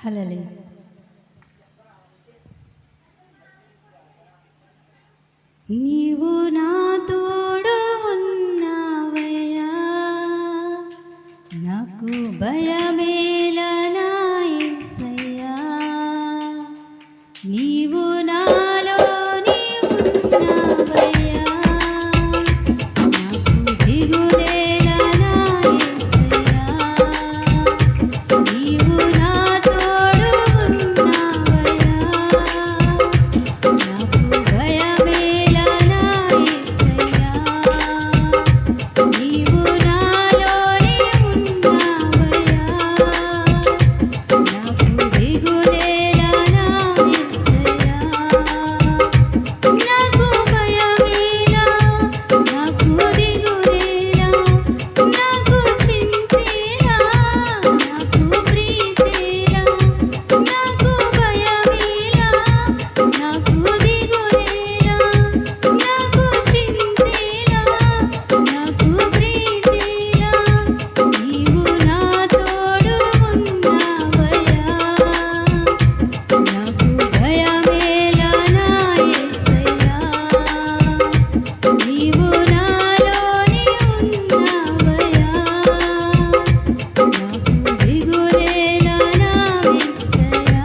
హల్లెలూయా. నీవు నా తోడు ఉన్నావయ్యా, నాకు భయమేలనా యేసయ్యా. నీవు నాలోని ఉన్నావయ్యా, నాకు దిగులేలనా యేసయ్యా. నీవు నా తోడు ఉన్నావయ్యా, నాకు భయమేలనా యేసయ్యా. నీవు నాలోని ఉన్నావయ్యా, నాకు దిగులేలనా యేసయ్యా. నాకు భయమేలా, నాకు దిగులేలా, నాకు చింతేలా, నాకు ప్రీతేలా. నాకు భయమేలా, నాకు దిగులేలా, నాకు చింతేలా, నాకు ప్రీతేలా. నీవు నా తోడు ఉన్నావయ్యా, నాకు భయమేలనా యేసయ్యా. నీవు నాలోని ఉన్నావయ్యా, నాకు దిగులేలనా యేసయ్యా.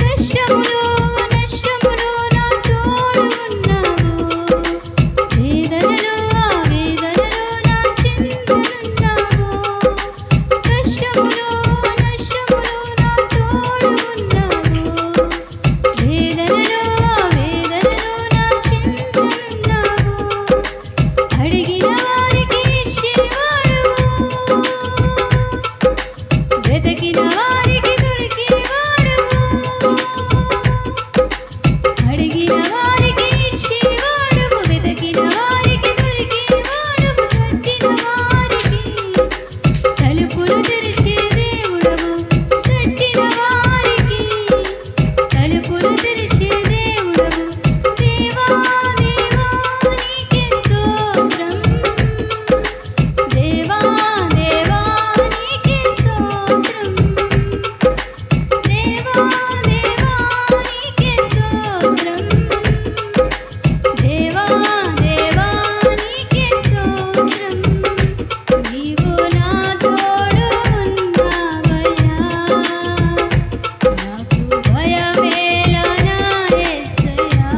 కష్టములో నష్టములో నా తోడు ఉన్నావు, వేదనలో ఆవేదనలో నా చింతనున్నావు. కష్టములో నష్టములో నా తోడు ఉన్నావు, వేదనలో ఆవేదనలో నా చింతనున్నావు. అడిగిన వారికి ఇచ్చేవాడువు, వెతికిన వారికి దొరికేవాడువు. అడిగిన వారికి ఇచ్చేవాడువు, వెతికిన వారికి దొరికేవాడువు. తట్టిన వారికి తలుపులు తెరిచే దేవుడవు, తట్టిన వారికి తలుపులు తెరిచే దేవుడవు. దేవా దేవా నీకే స్తోత్రం, దేవా దేవా నీకే స్తోత్రం, దేవా దేవా నీకే స్తోత్రం, దేవా దేవా నీకే స్తోత్రం. నీవు నా తోడు ఉన్నావయ్యా, నాకు భయమేలనా యేసయ్యా.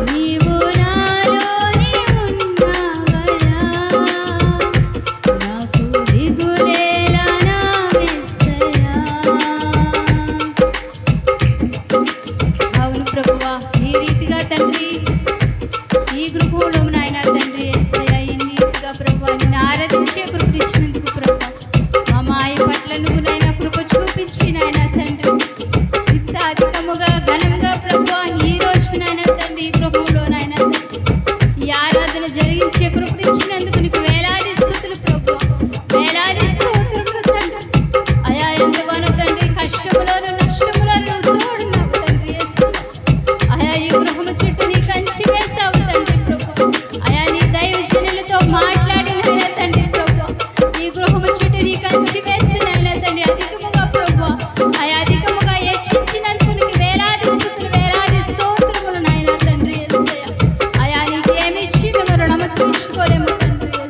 నీవు నాలోని ఉన్నావయ్యా, నాకు దిగులేలనా యేసయ్యా. అవును ప్రభువా, ఈ రీతిగా తండ్రి ఈ గృహంలో నాయన తండ్రి యేసయ్యా, ఈ రీతిగా ప్రభువా నిన్ను ఆరాధించే కృప ఇచ్చినందుకు ప్రభువా, మా మాయ పట్ల నువ్వు నాయన కృప చూపించి నాయన తండ్రి ఇంత అధికముగా ఘనముగా ప్రభువా ఈ రోజు నాయన తండ్రి ఈ గృహంలో నాయన తండ్రి ఈ ఆరాధన జరిగించే కృప ఇచ్చినందుకు నీకు వేలాది స్తుతులు ప్రభువా, వేలాది స్తోత్రములు తండ్రి. అయా ఎంతగానో తండ్రి కష్టములోను నష్టములోను నువ్వు తోడున్నావు తండ్రి యేసయ్యా. అయా ఈ గృహము చుట్టూ నీ కంచి వేసావు తండ్రి ప్రభు. అయా నీ దైవజనులతో మాట్లాడినైనా తండ్రి ప్రభు, ఈ గృహము చుట్టూ నీ కంచి వేసినైనా తండ్రి అధికముగా ప్రభు, అయా అధికముగా హెచ్చించినందుకు నీకు వేలాది స్తుతులు వేలాది స్తోత్రములు నాయన తండ్రి యేసయ్యా. అయా నీకేమిచ్చి మేము రుణము తీర్చుకోలేము తండ్రి యేసయ్యా.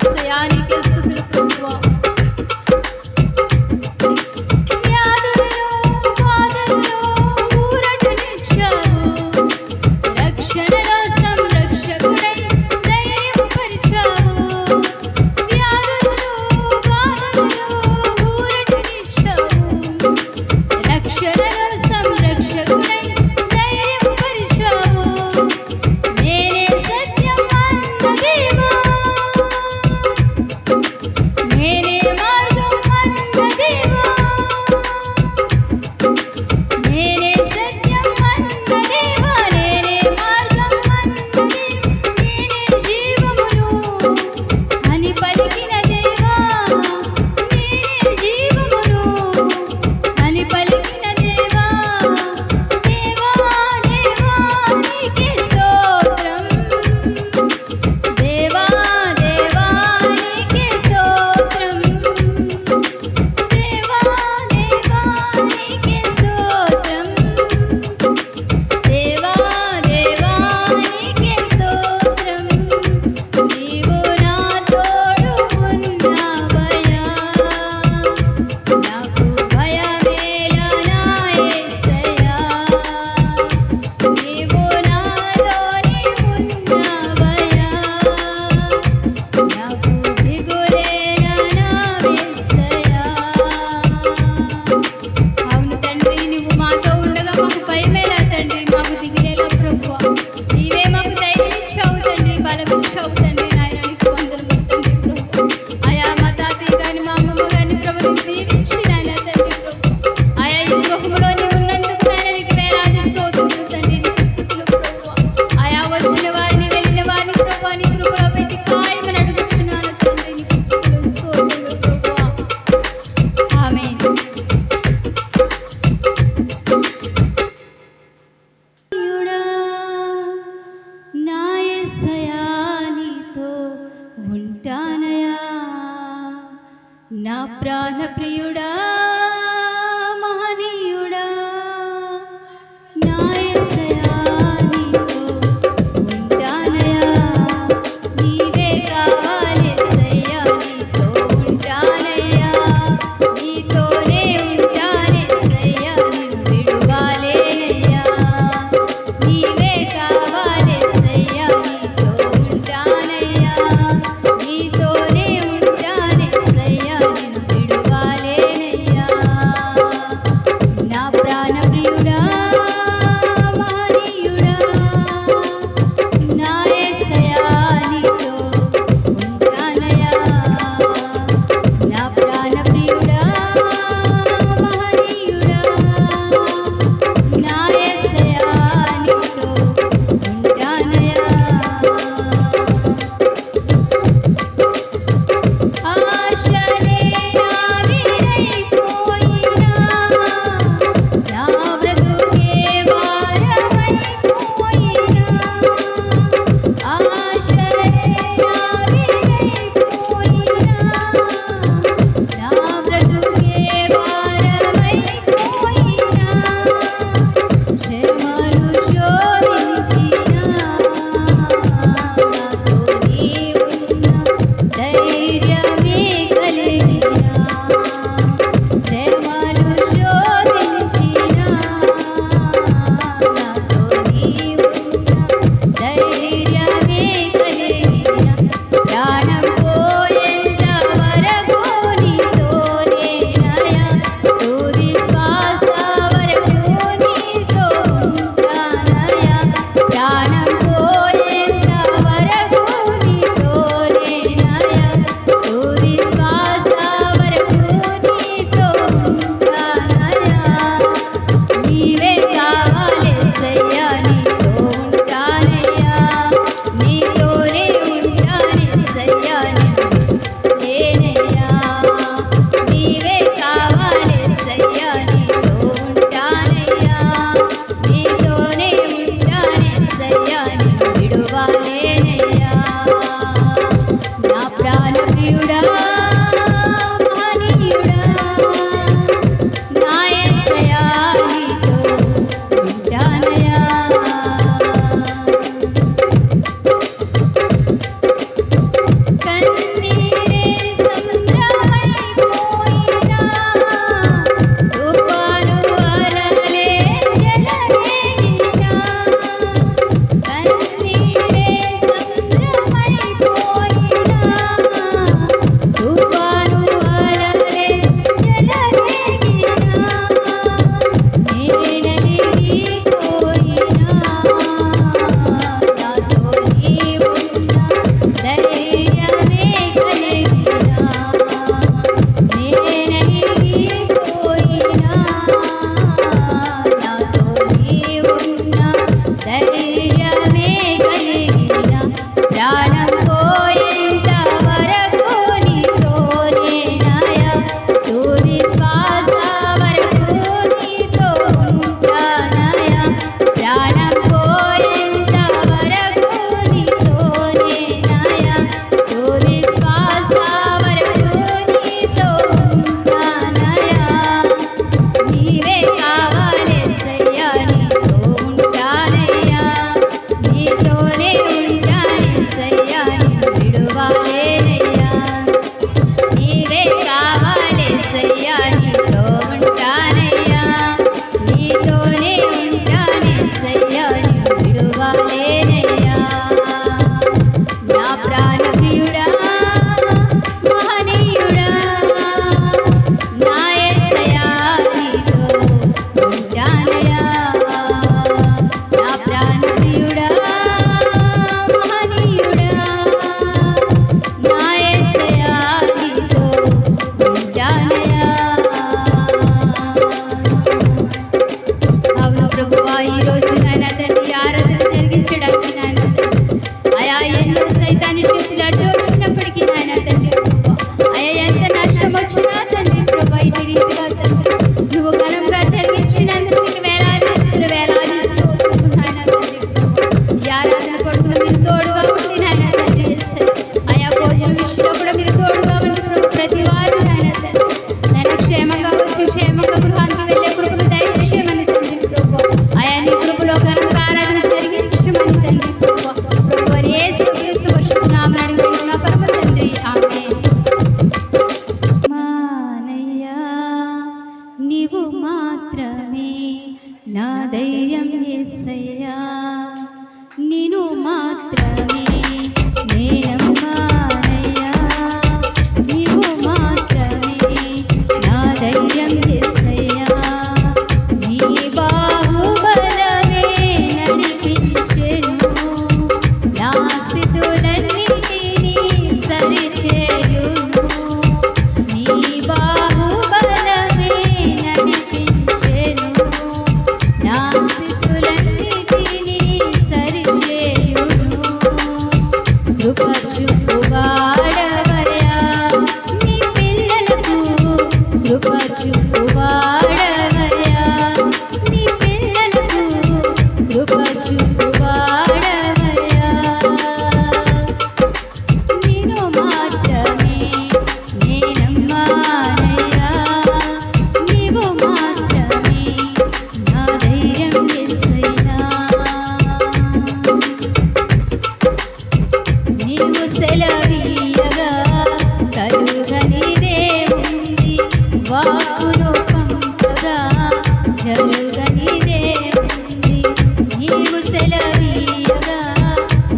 ప్రాణ ప్రియుడా మహనీయుడా నా యేసయ్యా నీతో ఉంటానయ్యా నీవే కావాలి యేసయ్యా నీతో ఉంటానయ్యా నీతోనే ఉంటానే యేసయ్యా నిన్ను విడువలేనయ్యా నీవే కావాలి యేసయ్యా నీతో ఉంటానయ్యా నీతోనే ఉంటానే యేసయ్యా నిన్ను విడువలేనయ్యా నా ప్రాణ ప్రియుడా మహనీయుడా నా యేసయ్యా నీతో ఉంటానయ్యా నా ప్రాణ ప్రియుడా మహనీయుడా నా యేసయ్యా నీతో ఉంటానయ్యా ఆశలే ఆవిరైపోయినా నా బ్రతుకే భారమైపోయినా ఆశలే ఆవిరైపోయినా నా బ్రతుకే భారమైపోయినా శ్రమలు శోధించినా నాతో నీవున్నా ధైర్యమే కలిగినా శ్రమలు శోధించినా నాతో నీవున్నా ధైర్యమే కలిగినా ప్రాణం పోయేంత వరకు నీతోనేనయ్యా తుది శ్వాస వరకు నీతో ఉంటానయ్యా ప్రాణం పోయేంత వరకు నీతోనేనయ్యా తుది శ్వాస వరకు నీతో ఉంటానయ్యా నీవే కావాలి యేసయ్యా నీతో ఉంటానయ్యా నీతోనే ఉంటానే యేసయ్యా లేనయ్యా నీవే కావాలి యేసయ్యా నీతో ఉంటానయ్యా నీతోనే ఉంటానే యేసయ్యా నిన్ను విడువలేనయ్యా నా ప్రాణ ప్రియుడా మహనీయుడా నా యేసయ్యా నీతో ఉంటానయ్యా కన్నీరే సంద్రమైపోయినా తుఫాను అలలే చెలరేగినా కన్నీరే సంద్రమైపోయినా తుఫాను అలలే చెలరేగినా నేనలిగిపోయినా నాతో నీవున్నా ధైర్యమే కలిగినా నేనలిగిపోయినా నాతో నీవున్నా ధైర్యమే కలిగినా ప్రాణం పోయేంత వరకు నీతోనేనయ్యా తుది శ్వాస వరకు నీతో ఉంటానయ్యా ప్రాణం పోయేంత వరకు నీతోనేనయ్యా తుది శ్వాస వరకు నీతో ఉంటానయ్యా నీవే కావాలి యేసయ్యా నీతో ఉంటానయ్యా నీతోనే ఉంటానే యేసయ్యా నిన్ను విడువలేనయ్యా నీవే కావాలి యేసయ్యా నీతో ఉంటానయ్యా నీతోనే ఉంటానే యేసయ్యా నిన్ను విడువలేనయ్యా నా ప్రాణ ప్రియుడా మహనీయుడా నా యేసయ్యా నీతో ఉంటానయ్యా నా ప్రాణ ప్రియుడా మహనీయుడా నా యేసయ్యా నీతో ఉంటానయ్యా అవును ప్రభువా ఈరోజు నాయన తండ్రి ఆరాధన జరిగించడానికి నాయన తండ్రి అయా ఎన్నో సైతాన్ని చేతులు అడ్డు వచ్చి చూపువాడవయ్యా నీ పిల్లలకు కృప చూపువాడవయ్యా నీ పిల్లలకు కృప చూపువాడవయ్యా నిన్ను మాత్రమే నేనమ్మానయ్యా నీవు మాత్రమే నా ధైర్యం యేసయ్యా నీవు సెలవీయగా కలుగనిదేముంది వాక్కును పంపగా జరుగనిదేముంది నీవు సెలవీయగా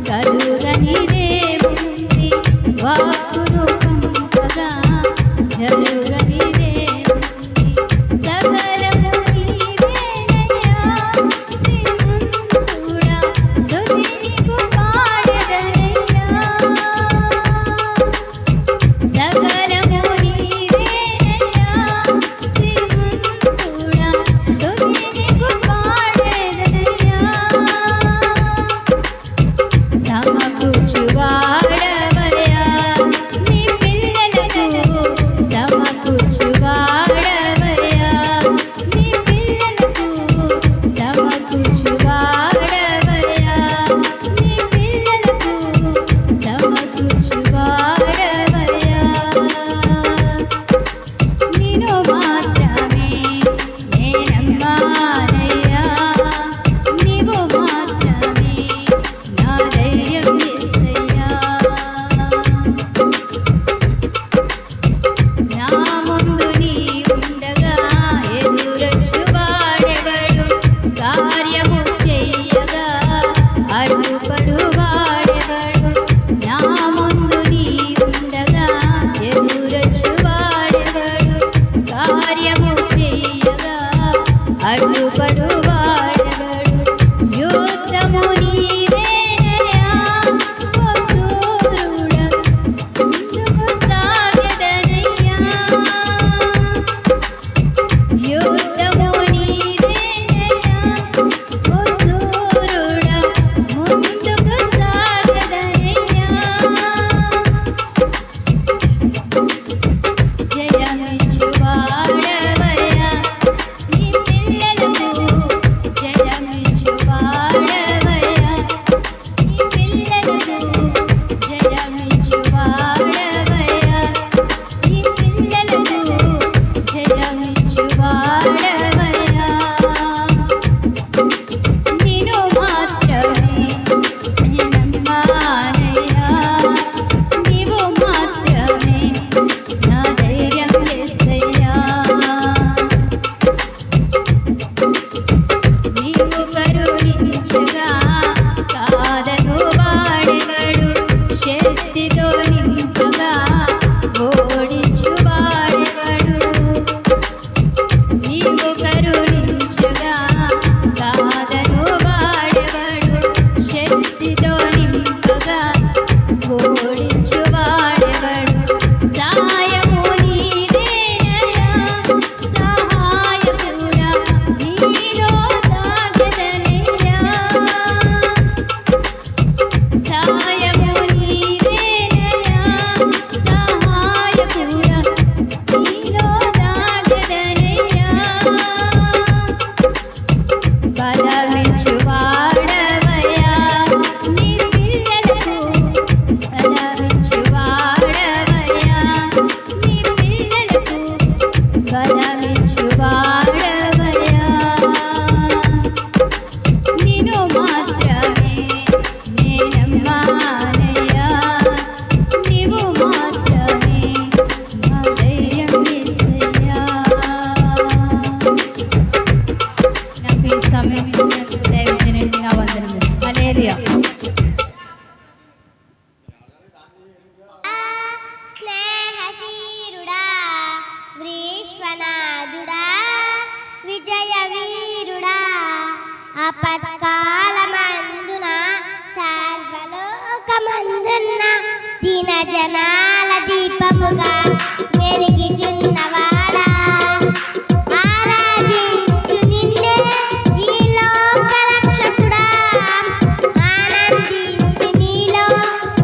కలుగనిదేముంది వాక్కును పంపగా జరుగనిదేముంది సకలము నీవేనయ్యా శ్రీమంతుడా స్తుతి నీకు పాడెదనయ్యా సకలము నీవేనయ్యా శ్రీమంతుడా స్తుతి నీకు పాడెదనయ్యా సమకూర్చువాడవయ్యా నీ పిల్లలకు సమకూర్చువాడవయ్యా నీ పిల్లలకు సమకూర్చువాడవయ్యా నీ పిల్లలకు సమకూర్చువాడవయ్యా నిన్ను మాత్రమే నేనమ్మానయ్యా నీవు మాత్రమే నా ధైర్యం యేసయ్యా నా ముందు నీవుండగా ఎదురొచ్చువాడెవడు కార్యము చెయ్యగా అడ్డుపడువాడెవడు నా ముందు నీవుండగా ఎదురొచ్చువాడెవడు కార్యము చెయ్యగా అడ్డుపడువాడెవడు యుద్ధము నీదేనయ్యా ఓ సూర్యుడా ముందుకు సాగెదనయ్యా యుద్ధము నీదేనయ్యా ఓ సూర్యుడా ముందుకు సాగెదనయ్యా జయమిచ్చువాడవయ్యా నీ పిల్లలకు జయమిచ్చువాడవయ్యా నీ పిల్లలకు జయమిచ్చువాడవయ్యా నీ పిల్లలకు జయమిచ్చువాడవయ్యా నిన్ను మాత్రమే నేనమ్మానయ్యా నీవు మాత్రమే నా ధైర్యం యేసయ్యా నీవు కరుణించగా కాదను వాడెవడు శక్తితో నింపగా ఓడించువాడెవడు నీవు కరుణించగా కాదను వాడెవడు శక్తితో నింపగా ఓడించువాడెవడు సాయము నీదేనయ్యా సహాయకుడా నీలో దాగెదనయ్యా సాయము నీదేనయ్యా సహాయకుడా నీలో దాగెదనయ్యా బలమిచ్చువాడవయ్యా నీ పిల్లలకు బలమిచ్చువాడవయ్యా నీ పిల్లలకు బలమిచ్చువాడవయ్యా నిన్ను మాత్రమే నేనమ్మానయ్యా నీవు మాత్రమే నా ధైర్యం యేసయ్యా నాకు ఈ సమయం ఇచ్చినందుకు దైవజనునికి నా వందనములు హల్లెలూయా స్నేహశీరుడా విశ్వనాథుడా విజయ వీరుడా ఆపత్కాలమందున సర్వలోకమందున్న దీన జనాల దీపముగా వెలిగిచున్నవాడా ఆరాధించు నిన్నే ఈ లోక రక్షకుడా ఆనందించు నీలో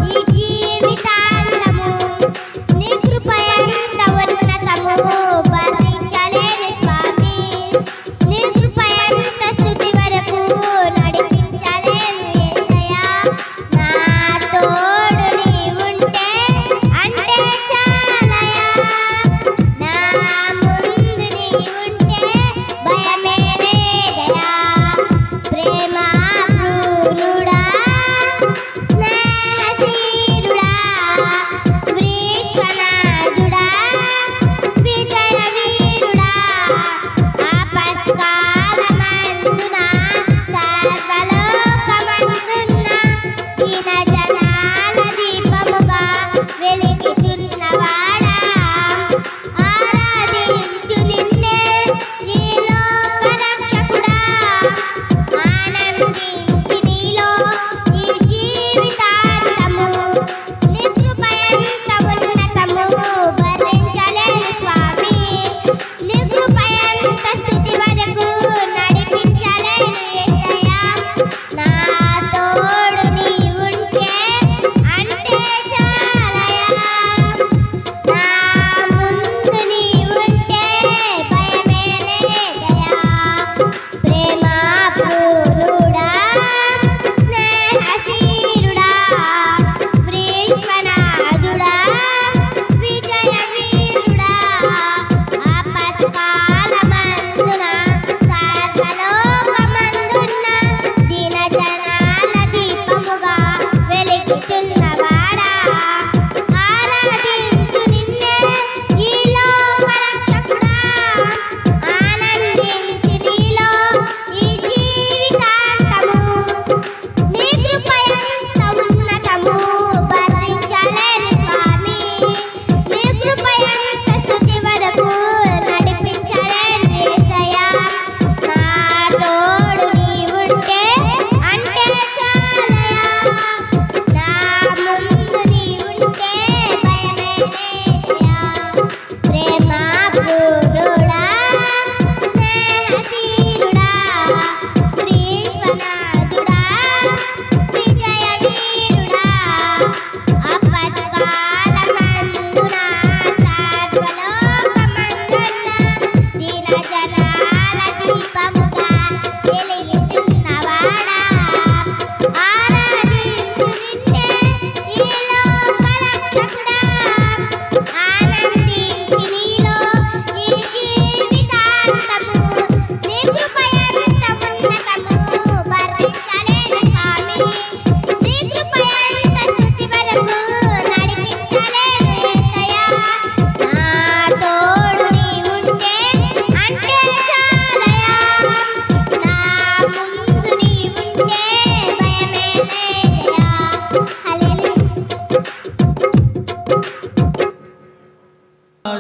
ఈ జీవ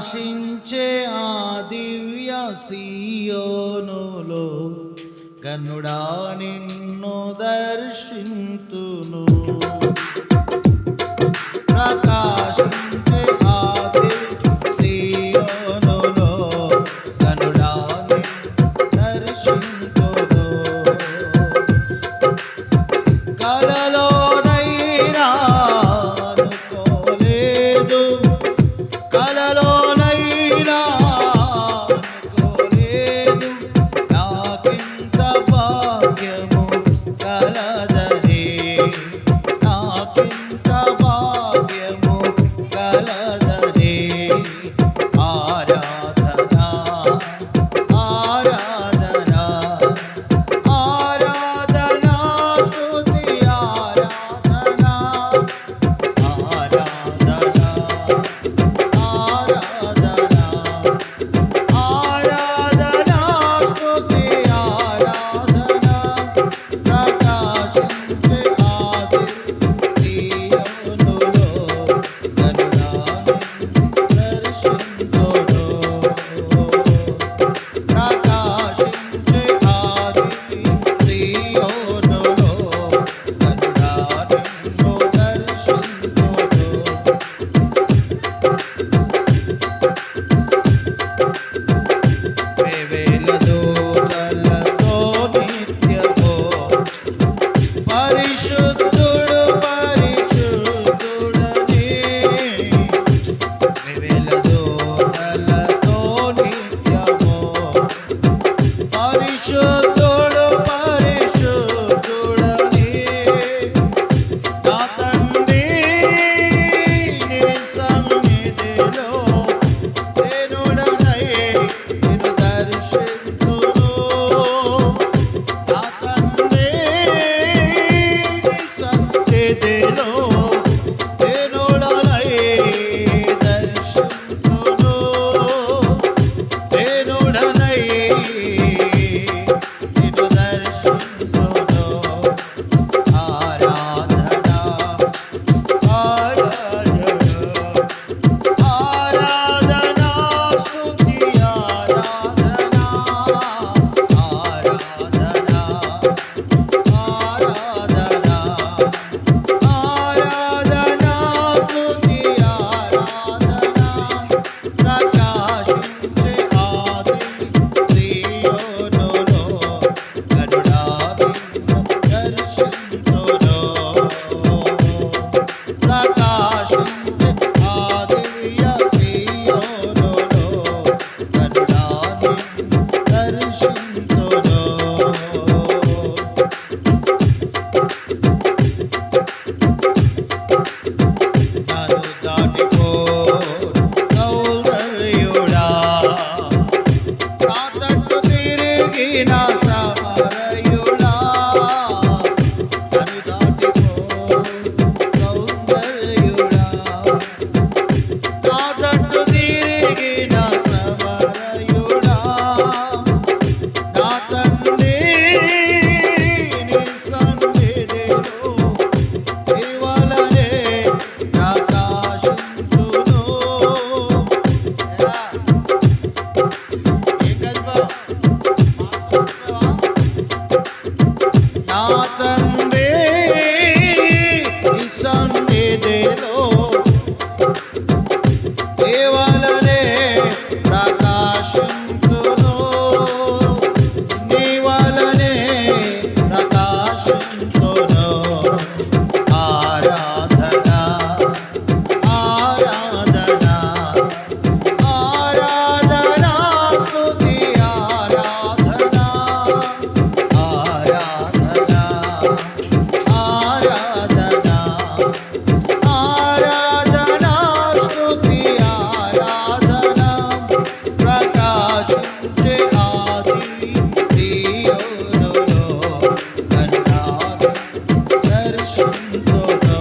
ప్రకాశించే ఆ దివ్య సీయోనులో గనుడా నిన్ను దర్శింతును. ప్రకాశించే ఆ దివ్య సీయోనులో గనుడా నిన్ను దర్శింతును. కలలోనైనా అనుకోలేదు, కలలోనైనా అనుకోలేదు నాకింత భాగ్యము కలదని, నాకింత భాగ్యము కలదని. ఆరాధనా ఆరాధనా ఆరాధనా స్తుతి ఆరాధనా ఆరాధనా ఆరాధనా ఆరాధనా స్తుతి ఆరాధనా. ప్రకాశించే ఆది సీయోనులో గనుడా నిన్ను దర్శింతును. ప్రకాశించే ఆది సీయోనులో గనుడా నిన్ను దర్శింతును. వేవేల దూతలతో నిత్యము పరిశుద్ధుడు పరిశుద్ధుడని, వేవేల దూతలతో నిత్యము పరిశుద్ధుడు పరిశుద్ధుడని. నా తండ్రి నీ సన్నిధిలో దేనుడనై నిన్ను దర్శింతును. నా తండ్రి నీ సన్నిధిలో దేనుడనై దర్శింతును. దేనుడనై నిన్ను దర్శింతును. ఆరాధనా ఆరాధనా ఆరాధనా స్తుతి ఆరాధనా ఆరాధనా ఆరాధనా ఆరాధనా స్తుతి ఆరాధనా. ప్రకాశించే ఆది సీయోనులో గనుడా నిన్ను దర్శింతును. ప్రకాశించే ఆ దివ్య సీయోనులో గనుడా నిన్ను దర్శింతును. నన్ను దాటిపో సౌందర్యుడా, నా తట్టు తిరిగిన సమరయుడా. నన్ను దాటిపో సౌందర్యుడా, నా తట్టు తిరిగిన సమరయుడా. నా తండ్రి నీ సన్నిధిలో ఇవలనే ప్రకాశింతును. నా తండ్రి నీ సన్నిధిలో ఇవలనే ప్రకాశింతును. నీ వలనే ప్రకాశింతును. ఆరాధనా ఆరాధనా ఆరాధనా స్తుతి ఆరాధనా ఆరాధనా ఆరాధనా ఆరాధనా స్తుతి ఆరాధనా. ప్రకాశించే ఆది సీయోనులో గనుడా నిన్ను దర్శింతును.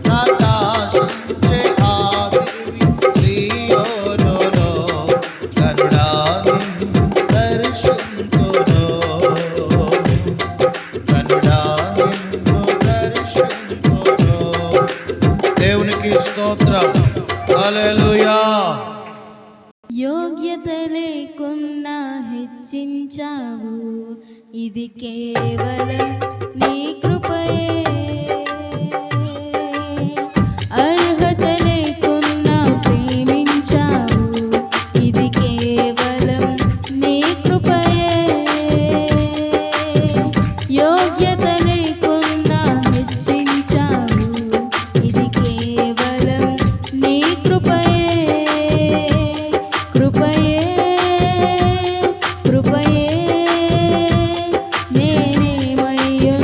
ప్రకాశించే ఆది సీయోనులో గనుడా నిన్ను దర్శింతును. గనుడా నిన్ను దర్శింతును. దేవునికి స్తోత్రం. హల్లెలూయా. యోగ్యత లేకున్నా హెచ్చించావు, ఇది కేవలం నీ కృపయే. అర్హత లేకున్నా ప్రేమించావు, ఇది కేవలం నీ కృపయే. యోగ్యత లేకున్నా హెచ్చించావు, ఇది కేవలం నీ కృపయే. కృపయే కృపయే నేనేమయ్యున్నానో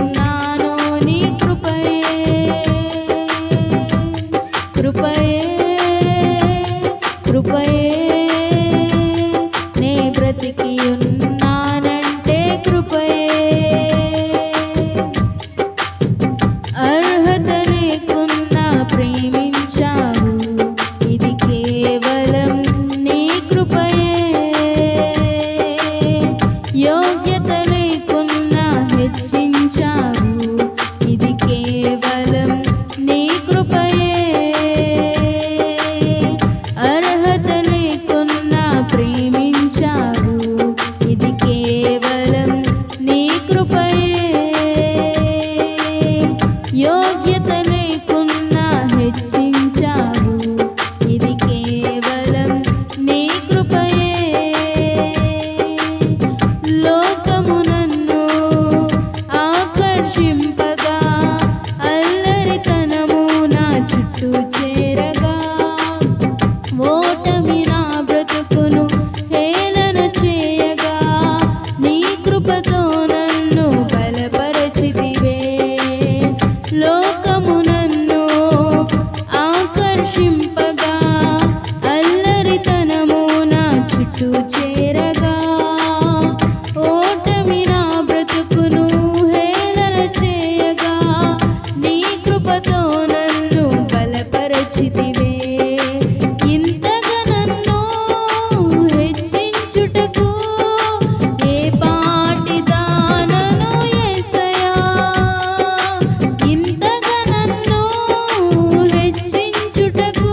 నీ కృపయే. కృపయే కృపయే నే బ్రతికి ఉన్నానంటే కృపయే. అర్హత లేకున్నా ప్రేమించావు, ఇది కేవలం నీ కృపయే. యోగ్యత లేకున్నా హెచ్చించావు, ఇది కేవలం నీ కృపయే. అర్హత లేకున్నా ప్రేమించావు, ఇది కేవలం నీ కృపయే. యోగ్యత లేకున్నా హెచ్చించావు, ఇది కేవలం నీ కృపయే. లోకము నన్ను ఆకర్షింపగా, అల్లరితనము నా చుట్టూ చేరగా, ఓటమి నా బ్రతుకును హేళన చేయగా, నీ కృపతో నన్ను బలపరచితివే. లోకము నన్ను ఆకర్షింపగా, అల్లరితనము నా చుట్టూ చేరగా, ఓటమి నా బ్రతుకును హేళన చేయగా, నీ కృపతో నన్ను బలపరచితివే. ఇంతగా నన్ను హెచ్చించుటకు ఏ పాటి దానను యేసయ్యా. ఇంతగా నన్ను హెచ్చించుటకు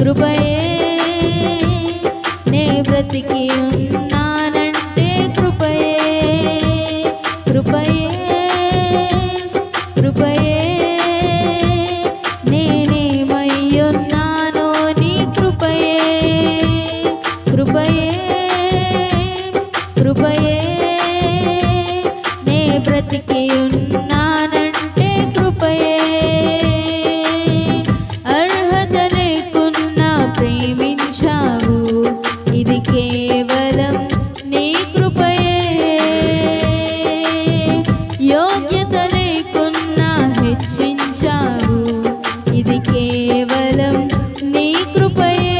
కృపయే నే బ్రతికి ఉన్నానంటే కృపయే కృపయే కృపయే నేనేమయ్యున్నానో నీ కృపయే కృపయే కృపయే నే బ్రతికి ఉన్నానంటే కృపయే అర్హత లేకున్నా ప్రేమించావు ఇది కేవలం నీ కృపయే యోగ్యత లేకున్నా హెచ్చించావు ఇది కేవలం నీ కృపయే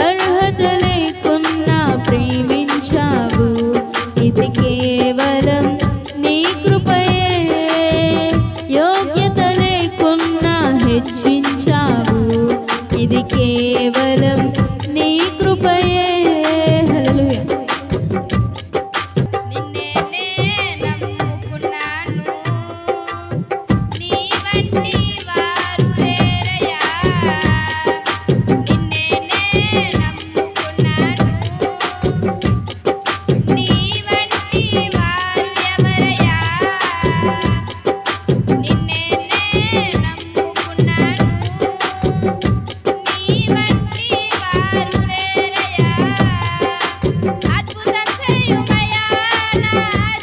అర్హత లేకున్నా ప్రేమించావు ఇది కేవలం నీ కృపయే యోగ్యత లేకున్నా హెచ్చించావు ఇది కేవలం నీ కృపయే హల్లెలూయా నిన్నే నమ్ముకున్నాను నీ వంటి వారు లేరయ్యా నిన్నే నమ్ముకున్నాను నీ వంటి వారు ఎవరయ్యా నిన్నే నమ్ముకున్నాను నీ వంటి వారు లేరయ్యా అద్భుతం చేయుమయ్యా నా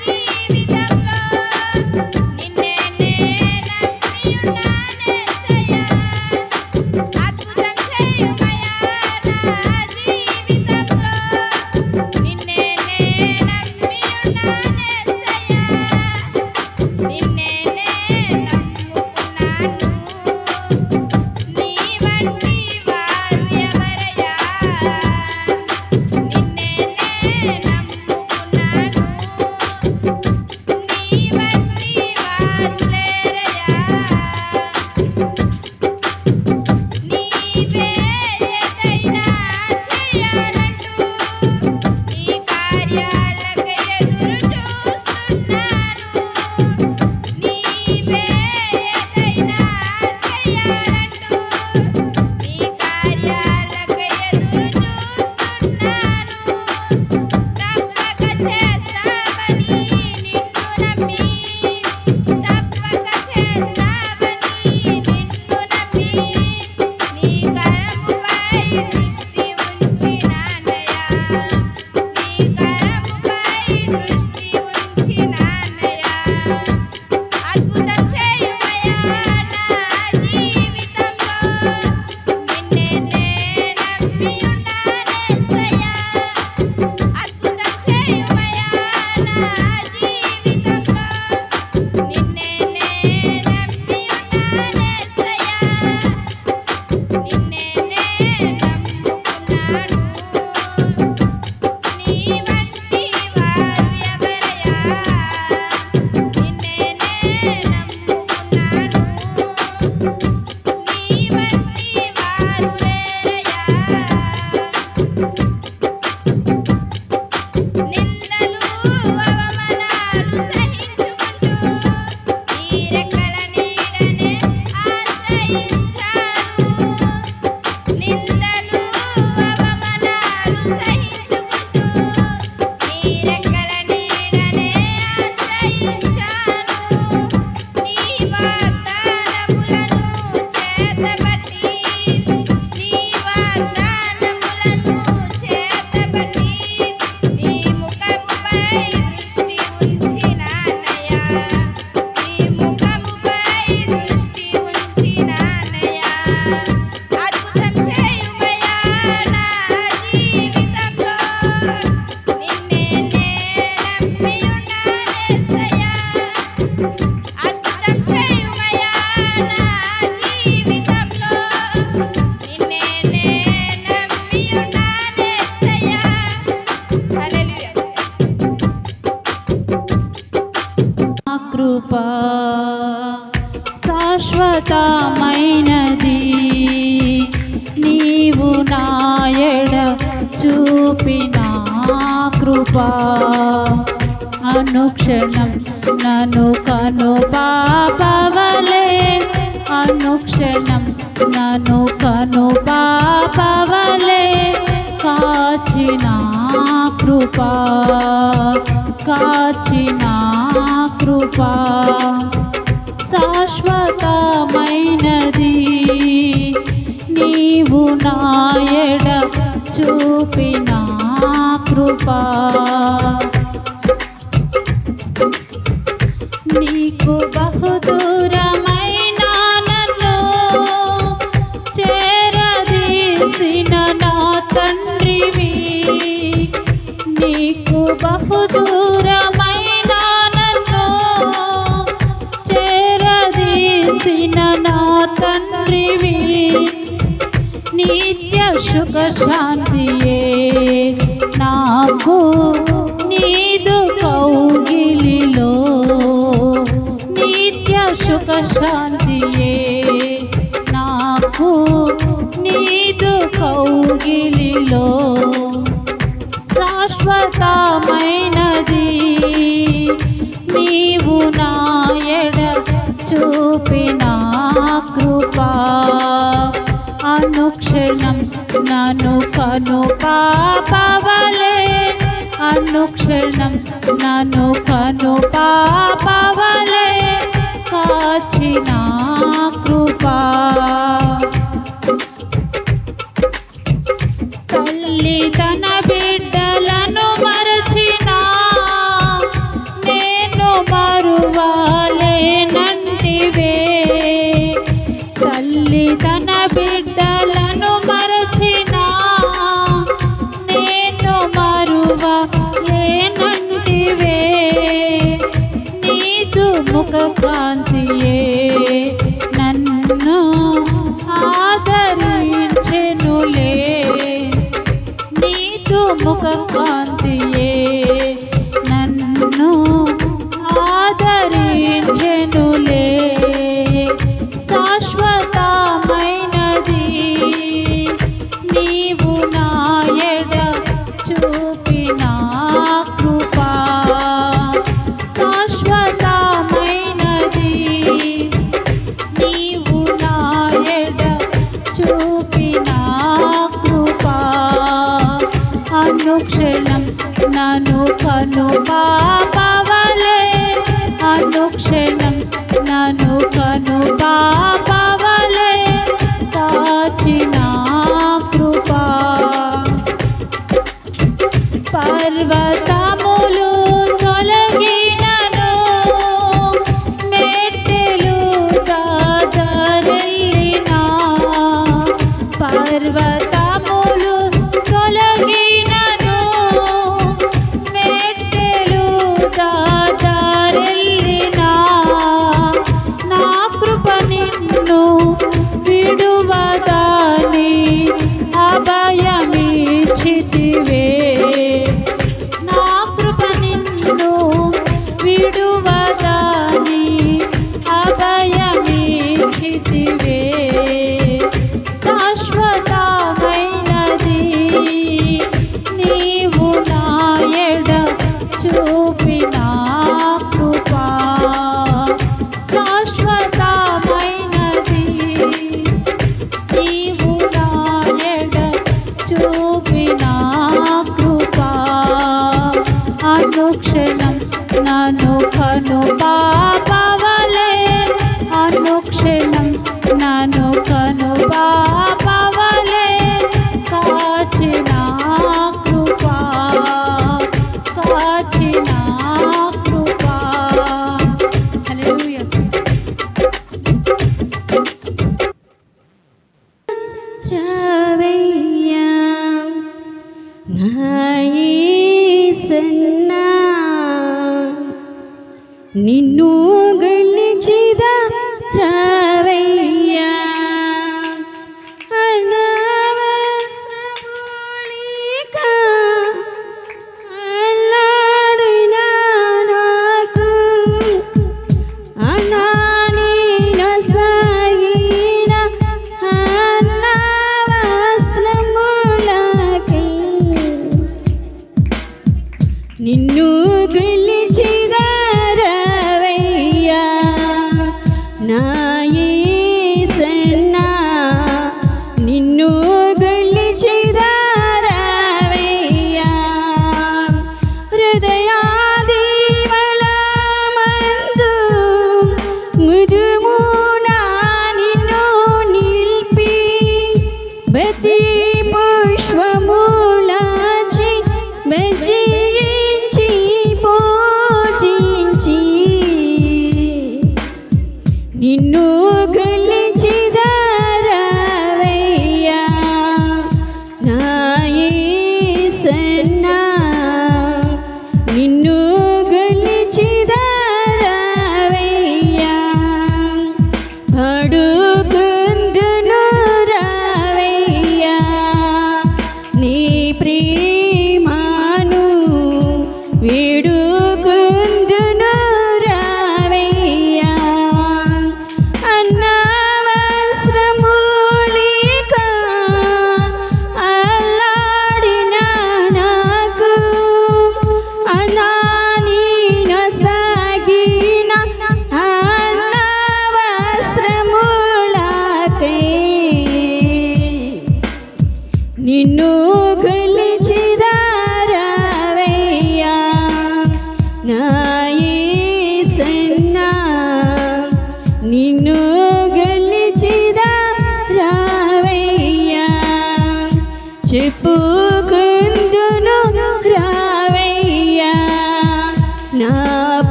జీవితంలో నిన్నే నమ్మియున్నానేసయ్యా అద్భుతం చేయుమయ్యా నా జీవితంలో నిన్నే నమ్మియున్నానేసయ్యా నిన్నే నమ్ముకున్నాను నీ వంటి వారు ఎవరయ్యా నిన్నే నమ్ముకున్నాను నీ వంటి వారు లేరయ్యా నీవే ఏదైనా చేయాలంటూ నీ కార్యాలకు ఎదురు చూస్తున్నాను నీవే ఏదైనా చేయాలంటూ నీ కార్యాలకు ఎదురు చూస్తున్నాను తప్పక చేస్తావని నిన్ను నమ్మి తప్పక చేస్తావని నిన్ను నమ్మి నీ కరముపై దృష్టి ఉంచినానయ్యా నీ కరముపై దృష్టి ఉంచినానయ్యా అద్భుతం చేయుమయ్యా నా జీవితంలో నిన్నే నమ్మియున్నానేసయ్యా అద్భుతం చేయుమయ్యా నా జీవితంలో నిన్నే నమ్మియున్నానేసయ్యా నిన్నే నమ్ముకున్నాను నీ వంటి వారు ఎవరయ్యా నిన్నే నమ్ముకున్నాను నీ వంటి వారు లేరయ్యా నిందలు అవమానాలు సహించుకుంటూ నీ రెక్కల నీడనే ఆశ్రయించాను నిందలు అవమానాలు సహించుకుంటూ నీ రెక్కల నీడనే ఆశ్రయించాను నీ వాగ్దానములను చేతబట్టి నీ వాగ్దానములను చేతబట్టి నీ ముఖముపై దృష్టి ఉంచినానయ్యా నీ ముఖముపై దృష్టి ఉంచినానయ్యా అద్భుతం చేయుమయ్యా నా జీవితంలో నిన్నే నమ్మియున్నానేసయ్యా అద్భుతం చేయుమయ్యా నా జీవితంలో నిన్నే నమ్మియున్నానేసయ్యా హల్లెలూయా నా కృప శాశ్వతమైనది నీవు నా ఎడ చూపిన కృప అనుక్షణం నన్ను కను పాపవలే అనుక్షణం నన్ను కను పాపవలే కాచిన కృపా కాచిన కృపా శాశ్వతమైనది నీవు నాయడ చూపిన కృపా నీకు బహుదూరమైన నన్ను చేరదీసిన నా తండ్రివి నీకు బహుదూరమైన నన్ను చేరదీసిన నా తండ్రివి నిత్య సుఖ శాంతియే నాకు నీదు కౌగిలిలో నిత్య సుఖ శాంతియే నాకు నీదు కౌగిలిలో శాశ్వతమైనది నీవు నాయడ చూపిన కృపా అనుక్షణం నన్ను కను పాపవలే అనుక్షణం నన్ను కను పాపవలే కాచిన కృపా తల్లి తన బిడ్డలను మరచిన నేను మరువలేనంటివే తల్లి తన బిడ్డలను మరచిన నేను మరువలేనంటివే నీదు ముఖ కాంతియే నన్ను ఆదరించెనులే నీదు ముఖ కాంతియే నన్ను ఆదరించెనులే శాశ్వతమైనది నీవు నాయడ చూపిన కృపా శాశ్వతమైనది నీవు నాయడ చూపిన కృపా అనుక్షణం నన్ను కను పాపవలే అనుక్షణం నన్ను కను పాపవలే కాచిన కృపా పర్వతములు తొలగినను మెట్టెలు దాదరిల్లినా పర్వతములు తొలగినను మెట్టెలు దాదరిల్లినా నా కృప నిన్ను విడువదాని అభయమిచ్చితివే నా కృప నిన్ను విడువదాని అభయమిచ్చితివే శాశ్వతమైనది నీవు నాయడ చూపిన కృపా శాశ్వతమైనది నీవు నాయడ చూపిన కృపా అనుక్షణం నన్ను కను పాపవలే అనుక్షణం నన్ను కను పాపవలే కాచిన కృపా కాచిన కృపా హల్లెలూయా రావయ్యా నా యేసన్నా నిన్ను గెలిచిద రావయ్యా అనవసరములిక అల్లాడిన నాకు అనానిన సాగిన అనవసరములకై నిన్ను గెలిచిద రావయ్యా నా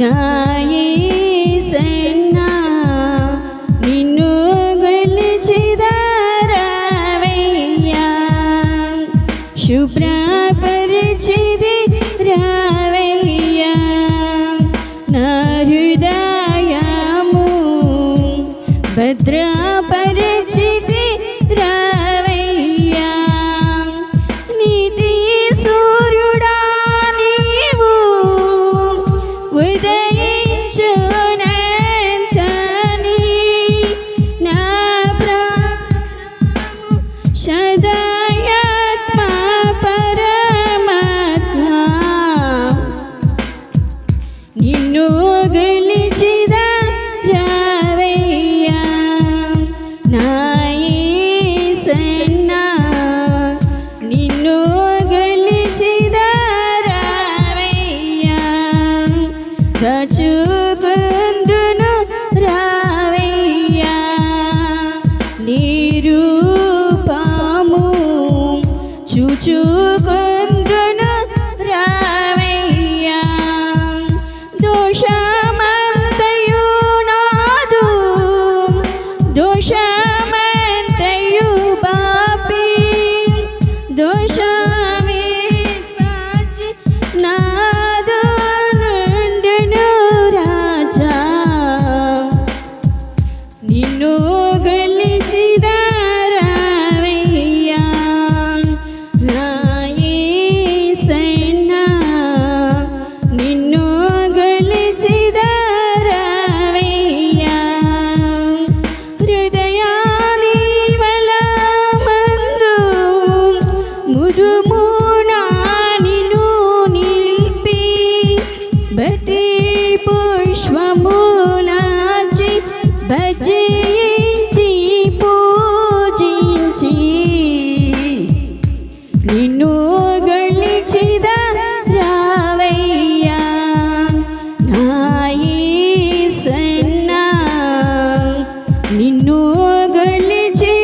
నా యేసయ్యా నిన్ను గొలిచెదరావయ్యా శుభ్రపరిచిది రావయ్యా నా హృదయము భద్రపరిచిది రావయ్యా నీతి సూర్యుడా నీవు ఉదయించునంతని నా ప్రాణము సదాయాత్మ పరమాత్మ నిన్ను గొలిచెదరావయ్యా నా యేసయ్యా నిన్ను గొలిచెదరావయ్యా దాచుకొందును రావయ్యా నీ రూపము చూచుకొందును రావయ్యా దోషమంతయు నాదు దోషమంతయు బాపి దోషమే పాచి నాదు నుండును రాజా నిన్ను గొలిచెదరావయ్యా నా యేసయ్యా నిన్ను గొలిచెదరావయ్యా హృదయాదివలమందు ముదుమునా నిన్ను నిలిపి భక్తి పుష్పములాచి భజించి పూజించి నిన్ను గొలిచెదరావయ్యా నా యేసయ్యా నిన్ను గొలిచెదరావయ్యా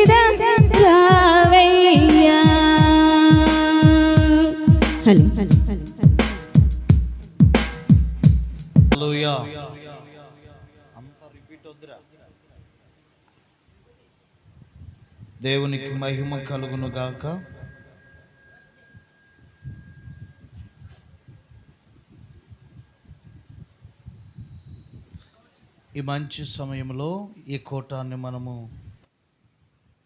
హలో హల్లెలూయా. అంతా రిపీట్ వద్దురా. దేవునికి మహిమ కలుగును గాక. ఈ మంచి సమయంలో ఈ కూటాన్ని మనము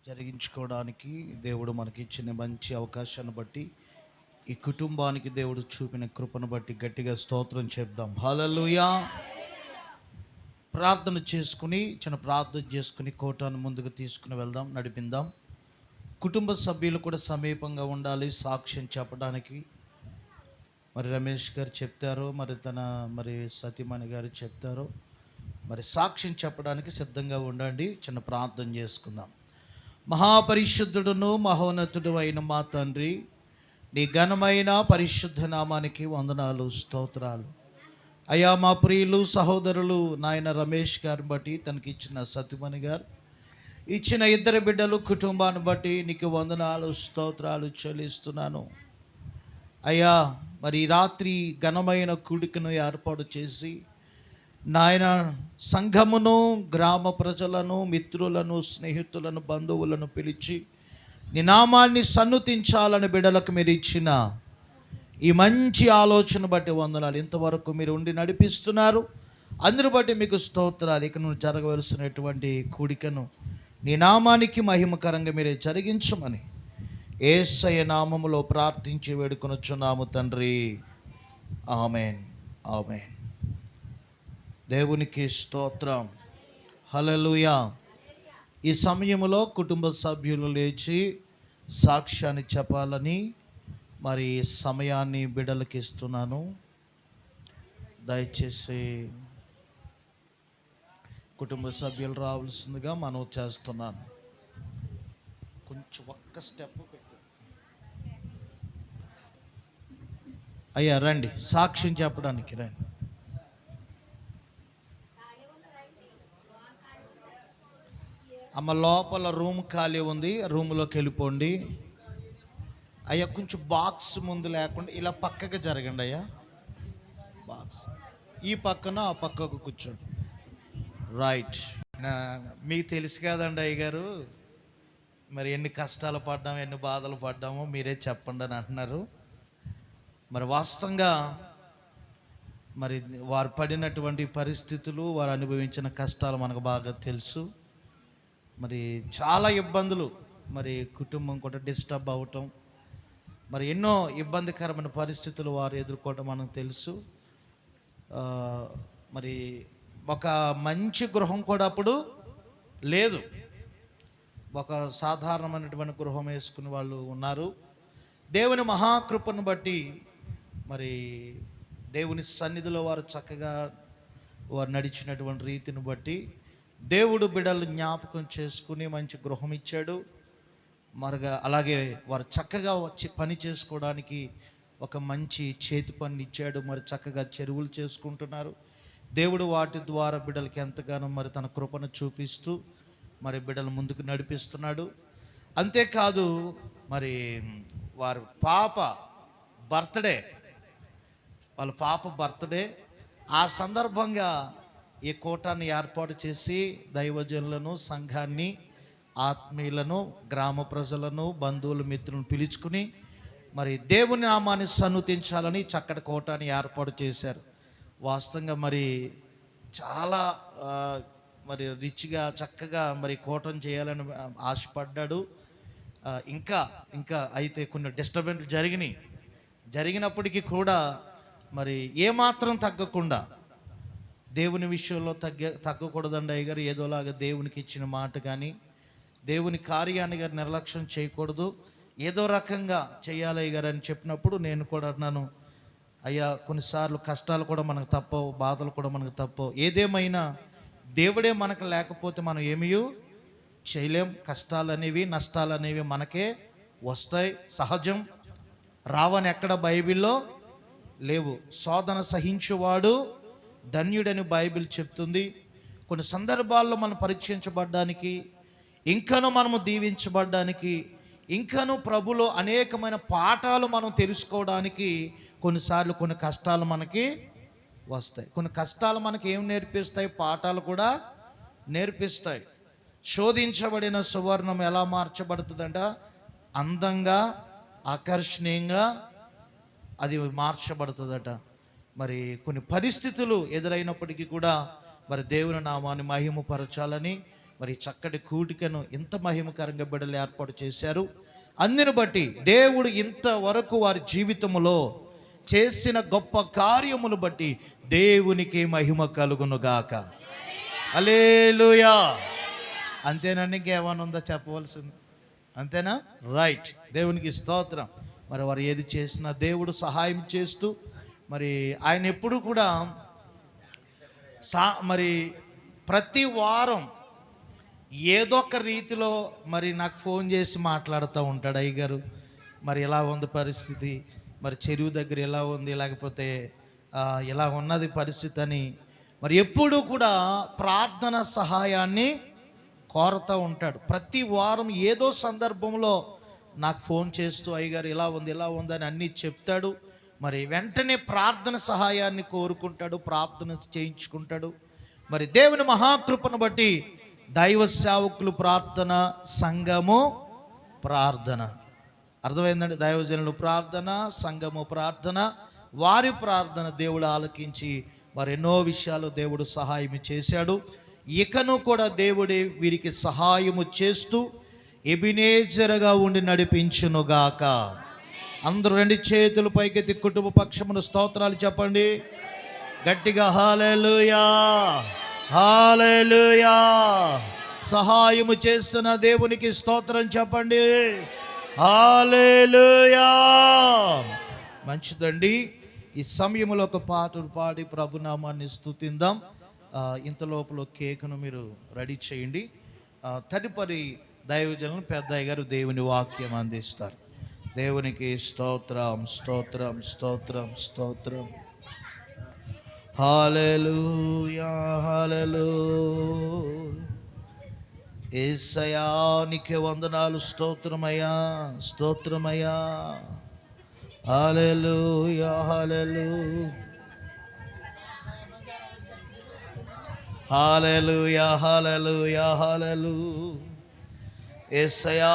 జరిగించుకోవడానికి దేవుడు మనకి ఇచ్చిన మంచి అవకాశాన్ని బట్టి ఈ కుటుంబానికి దేవుడు చూపిన కృపను బట్టి గట్టిగా స్తోత్రం చెప్దాం. హల్లెలూయా. ప్రార్థన చేసుకుని చిన్న ప్రార్థన చేసుకుని కూటాన్ని ముందుకు తీసుకుని వెళ్దాం, నడిపిందాం. కుటుంబ సభ్యులు కూడా సమీపంగా ఉండాలి సాక్ష్యం చెప్పడానికి. మరి రమేష్ గారు చెప్తారు, మరి సతీమణి గారు చెప్తారు. మరి సాక్ష్యం చెప్పడానికి సిద్ధంగా ఉండండి. చిన్న ప్రార్థన చేసుకుందాం. మహాపరిశుద్ధుడును మహోన్నతుడు అయిన మా తండ్రి, నీ ఘనమైన పరిశుద్ధ నామానికి వందనాలు, స్తోత్రాలు. అయ్యా మా ప్రియులు సహోదరులు నాయన రమేష్ గారిని బట్టి, తనకి ఇచ్చిన సతీమణి గారు, ఇచ్చిన ఇద్దరు బిడ్డలు కుటుంబాన్ని బట్టి నీకు వందనాలు, స్తోత్రాలు చెల్లిస్తున్నాను. అయ్యా మరి రాత్రి ఘనమైన కూడికను ఏర్పాటు చేసి నాయన సంఘమును, గ్రామ ప్రజలను, మిత్రులను, స్నేహితులను, బంధువులను పిలిచి నీ నామాన్ని సన్నుతించాలని బిడ్డలకు మీరు ఇచ్చిన ఈ మంచి ఆలోచన బట్టి వందనాలు. ఇంతవరకు మీరు ఉండి నడిపిస్తున్నారు, అందరి బట్టి మీకు స్తోత్రాలు. ఇక నువ్వు జరగవలసినటువంటి కూడికను నీ నామానికి మహిమకరంగా మీరే జరిగించమని యేసయ్య నామములో ప్రార్థించి వేడుకొనుచున్నాము తండ్రి. ఆమేన్, ఆమేన్. దేవునికి స్తోత్రం. హల్లెలూయా. ఈ సమయంలో కుటుంబ సభ్యులు లేచి సాక్ష్యాన్ని చెప్పాలని మరి సమయాన్ని బిడ్డలకి ఇస్తున్నాను. దయచేసి కుటుంబ సభ్యులు రావాల్సిందిగా మనం చేస్తున్నాను. కొంచెం ఒక్క స్టెప్ పెట్టు. అయ్యా రండి, సాక్ష్యం చెప్పడానికి రండి. అమ్మ లోపల రూమ్ ఖాళీ ఉంది, రూమ్లోకి వెళ్ళిపోండి. అయ్యా కొంచెం బాక్స్ ముందు లేకుండా ఇలా పక్కకి జరగండి అయ్యా. బాక్స్ ఈ పక్కన ఆ పక్కకు కూర్చోండి. రైట్. మీకు తెలుసు కదండి అయ్యగారు, మరి ఎన్ని కష్టాలు పడ్డాము, ఎన్ని బాధలు పడ్డామో మీరే చెప్పండి అని అంటున్నారు. మరి వాస్తవంగా మరి వారు పడినటువంటి పరిస్థితులు, వారు అనుభవించిన కష్టాలు మనకు బాగా తెలుసు. మరి చాలా ఇబ్బందులు, మరి కుటుంబం కూడా డిస్టర్బ్ అవ్వటం, మరి ఎన్నో ఇబ్బందికరమైన పరిస్థితులు వారు ఎదుర్కోవటం మనకు తెలుసు. మరి ఒక మంచి గృహం కూడా అప్పుడు లేదు. ఒక సాధారణమైనటువంటి గృహం వేసుకుని వాళ్ళు ఉన్నారు. దేవుని మహాకృపను బట్టి మరి దేవుని సన్నిధిలో వారు చక్కగా వారు నడిచినటువంటి రీతిని బట్టి దేవుడు బిడ్డలు జ్ఞాపకం చేసుకుని మంచి గృహం ఇచ్చాడు. మరగా అలాగే వారు చక్కగా వచ్చి పని చేసుకోవడానికి ఒక మంచి చేతి పని ఇచ్చాడు. మరి చక్కగా చెరువులు చేసుకుంటున్నారు. దేవుడు వాటి ద్వారా బిడ్డలకి ఎంతగానో మరి తన కృపను చూపిస్తూ మరి బిడ్డలు ముందుకు నడిపిస్తున్నాడు. అంతేకాదు మరి వారి పాప బర్త్డే, వాళ్ళ పాప బర్త్డే, ఆ సందర్భంగా ఈ కూటాన్ని ఏర్పాటు చేసి దైవజనులను, సంఘాన్ని, ఆత్మీయులను, గ్రామ ప్రజలను, బంధువులు, మిత్రులను పిలుచుకుని మరి దేవుని నామాన్ని సన్నుతించాలని చక్కటి కూటాన్ని ఏర్పాటు చేశారు. వాస్తవంగా మరి చాలా మరి రిచ్గా చక్కగా మరి కూటం చేయాలని ఆశపడ్డాడు. ఇంకా అయితే కొన్ని డిస్టర్బెన్స్ జరిగినప్పటికీ కూడా మరి ఏమాత్రం తగ్గకుండా దేవుని విషయంలో తగ్గకూడదండి అయ్యగారు. ఏదోలాగా దేవునికి ఇచ్చిన మాట కానీ దేవుని కార్యాన్ని గారు నిర్లక్ష్యం చేయకూడదు, ఏదో రకంగా చేయాలి అయ్యగారు అని చెప్పినప్పుడు నేను కూడా అన్నాను, అయ్యా కొన్నిసార్లు కష్టాలు కూడా మనకు తప్పవు, బాధలు కూడా మనకు తప్పవు. ఏదేమైనా దేవుడే మనకు లేకపోతే మనం ఏమీ చేయలేం. కష్టాలు అనేవి, నష్టాలు అనేవి మనకే వస్తాయి, సహజం. రావని ఎక్కడ బైబిల్లో లేవు. శోధన సహించువాడు ధన్యుడని బైబిల్ చెప్తుంది. కొన్ని సందర్భాల్లో మనం పరీక్షించబడ్డానికి, ఇంకనూ మనము దీవించబడ్డానికి, ఇంకనూ ప్రభులో అనేకమైన పాఠాలు మనం తెలుసుకోవడానికి కొన్నిసార్లు కొన్ని కష్టాలు మనకి వస్తాయి. కొన్ని కష్టాలు మనకి ఏం నేర్పిస్తాయి? పాఠాలు కూడా నేర్పిస్తాయి. శోధించబడిన సువర్ణం ఎలా మార్చబడుతుందంట? అందంగా, ఆకర్షణీయంగా అది మార్చబడుతుందట. మరి కొన్ని పరిస్థితులు ఎదురైనప్పటికీ కూడా మరి దేవుని నామాన్ని మహిమపరచాలని మరి చక్కటి కూటికను ఇంత మహిమకరంగా బిడ్డలు ఏర్పాటు చేశారు. అందుని బట్టి దేవుడు ఇంతవరకు వారి జీవితంలో చేసిన గొప్ప కార్యములు బట్టి దేవునికి మహిమ కలుగునుగాక. హల్లెలూయా. అంతేనండి, ఇంకేమైనా ఉందా చెప్పవలసింది? అంతేనా? రైట్. దేవునికి స్తోత్రం. మరి వారు ఏది చేసినా దేవుడు సహాయం చేస్తూ మరి ఆయన ఎప్పుడు కూడా మరి ప్రతి వారం ఏదో ఒక రీతిలో మరి నాకు ఫోన్ చేసి మాట్లాడుతూ ఉంటాడు, అయ్యగారు మరి ఎలా ఉంది పరిస్థితి, మరి చెరువు దగ్గర ఎలా ఉంది, లేకపోతే ఎలా ఉన్నది పరిస్థితి అని మరి ఎప్పుడూ కూడా ప్రార్థన సహాయాన్ని కోరుతూ ఉంటాడు. ప్రతి వారం ఏదో సందర్భంలో నాకు ఫోన్ చేస్తూ అయ్యగారు ఇలా ఉంది అని అన్నీ చెప్తాడు. మరి వెంటనే ప్రార్థన సహాయాన్ని కోరుకుంటాడు, ప్రార్థన చేయించుకుంటాడు. మరి దేవుని మహాకృపను బట్టి దైవ సేవకులు ప్రార్థన, సంఘము ప్రార్థన, అర్థమైందండి? దైవజనులు ప్రార్థన, సంఘము ప్రార్థన, వారి ప్రార్థన దేవుడు ఆలకించి వారు ఎన్నో విషయాలు దేవుడు సహాయం చేశాడు. ఇకను కూడా దేవుడే వీరికి సహాయము చేస్తూ ఎబినేజరుగా ఉండి నడిపించునుగాక. అందరూ రెండు చేతులు పైకెత్తి కుటుంబ పక్షమును స్తోత్రాలు చెప్పండి గట్టిగా. హల్లెలూయా, హల్లెలూయా. సహాయము చేస్తున్న దేవునికి స్తోత్రం చెప్పండి. హల్లెలూయా. మంచిదండి. ఈ సమయంలో ఒక పాటలు పాడి ప్రభునామాన్ని స్తుతిందాం. ఇంతలోపల కేకును మీరు రెడీ చేయండి. తదుపరి దైవజనులు పెద్దయ్య గారు దేవుని వాక్యం అందిస్తారు. దేవునికి స్తోత్రం, స్తోత్రం, స్తోత్రం, స్తోత్రం. హల్లెలూయా, హల్లెలూయా. యేసయ్యా నీకే వందనాలు, స్తోత్రమయ్యా, స్తోత్రమయ్యా. హల్లెలూయా, హల్లెలూయా. హల్లెలూయా హల్లెలూయా హల్లెలూయా. యేసయ్యా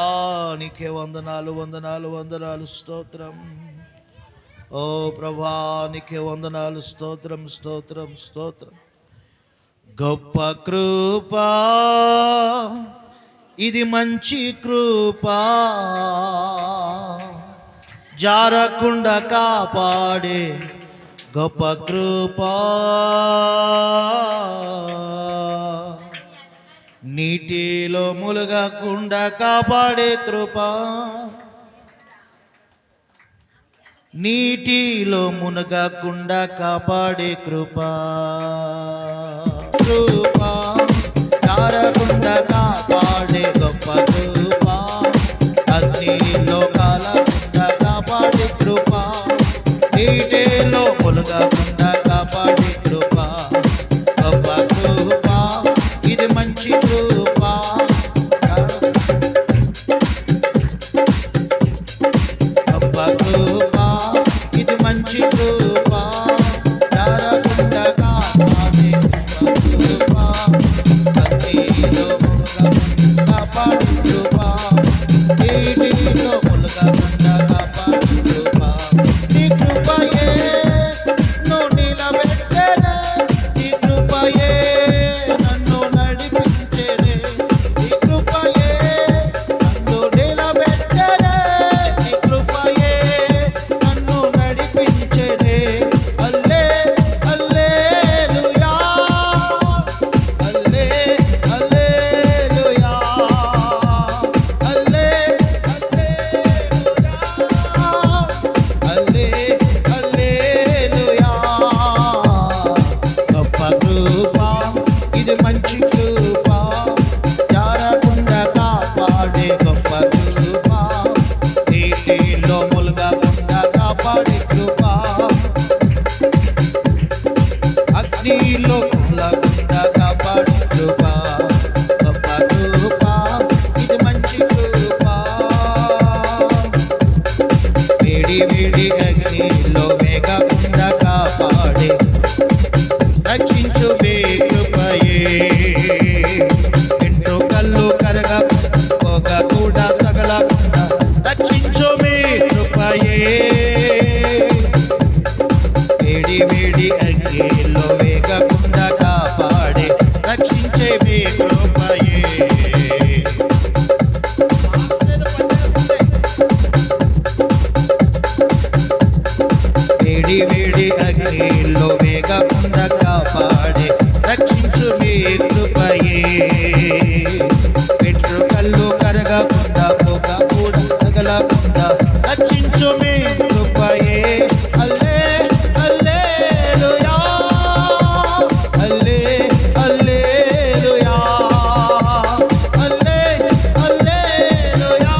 నీకే వందనాలు వందనాలు వందనాలు స్తోత్రం. ఓ ప్రభా నీకే వందనాలు స్తోత్రం స్తోత్రం స్తోత్రం. గొప్ప కృపా ఇది మంచి కృపా, జారకుండా కాపాడే గొప్ప కృపా, నీటిలో ములగకుండా కాపాడే కృపా, నీటిలో మునగకుండా కాపాడే కృపా, కృపా జారకుండా కాపాడే గొప్ప కృపా, అగ్నిలో కాలకుండా కాపాడే కృపా, నీటిలో మునగకుండా కాపాడే కృపా, గొప్ప కృపా ఇది మంచి కృపా, గొప్ప కృపా ఇది మంచి కృపా, జారకుండా కాపాడే కృపా, అగ్నిలో మునగకుండా కాపాడే కృపా, నీటిలో మునగకుండా కాపాడే కృపా, నీ కృపయే నన్ను నిలబెట్టెనే, నీ కృపయే నన్ను నడిపించెనే, నీ కృపయే నన్ను నిలబెట్టెనే, నీ కృపయే నన్ను నడిపించెనే. హల్లే హల్లెలూయా హల్లే హల్లెలూయా హల్లే హల్లెలూయా హల్లే హల్లెలూయా. గొప్ప కృపా ఇది మంచి కృపా, జారకుండా కాపాడే గొప్ప కృపా, నీటిలో ములగకుండా కాపాడే కృపా, అగ్నిలో కాలకుండా కాపాడే కృపా, గొప్ప కృపా ఇది మంచి కృపా, వేడి వేడి అగ్నిలో వేగకుండా కాపాడే రక్షించు మీ కృపయే, వెంట్రుకలు కరగకుండా పొగ కూడా తగలకుండా రక్షించు మీ కృపయే, వేడి వేడి అగ్నిలో వేగకుండా కాపాడే రక్షించే మీ కృపయే. వేడి వేడి అగ్నిలో వేగకుండా కాపాడే రక్షించు మీ కృపయే, వెంట్రుకలు కరగకుండా పొగ కూడా తగలకుండా రక్షించు మీ కృపయే. హల్లే హల్లెలూయా హల్లే హల్లెలూయా హల్లే హల్లెలూయా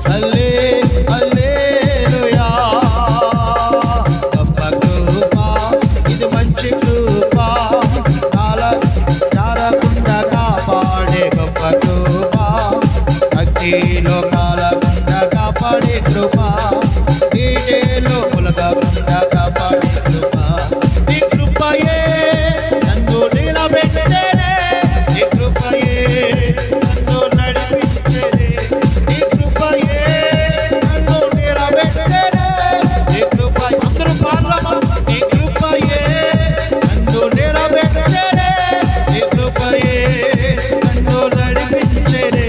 హల్లే హల్లెలూయా. గొప్ప కృపా ఇది మంచి కృపా, జారకుండా కాపాడే గొప్ప కృపా, అగ్నిలో కాలకుండా కాపాడే కృపా, నీటిలో ములగకుండా కాపాడే కృపా, నీ కృపయే నన్ను నిలబెట్టెనే, నీ కృపయే నన్ను నడిపించెనే, నీ కృపయే నన్ను నిలబెట్టెనే, నీ కృపయే అందరూ పాడదామా, నీ కృపయే నన్ను నిలబెట్టెనే, నీ కృపయే నన్ను నడిపించెనే,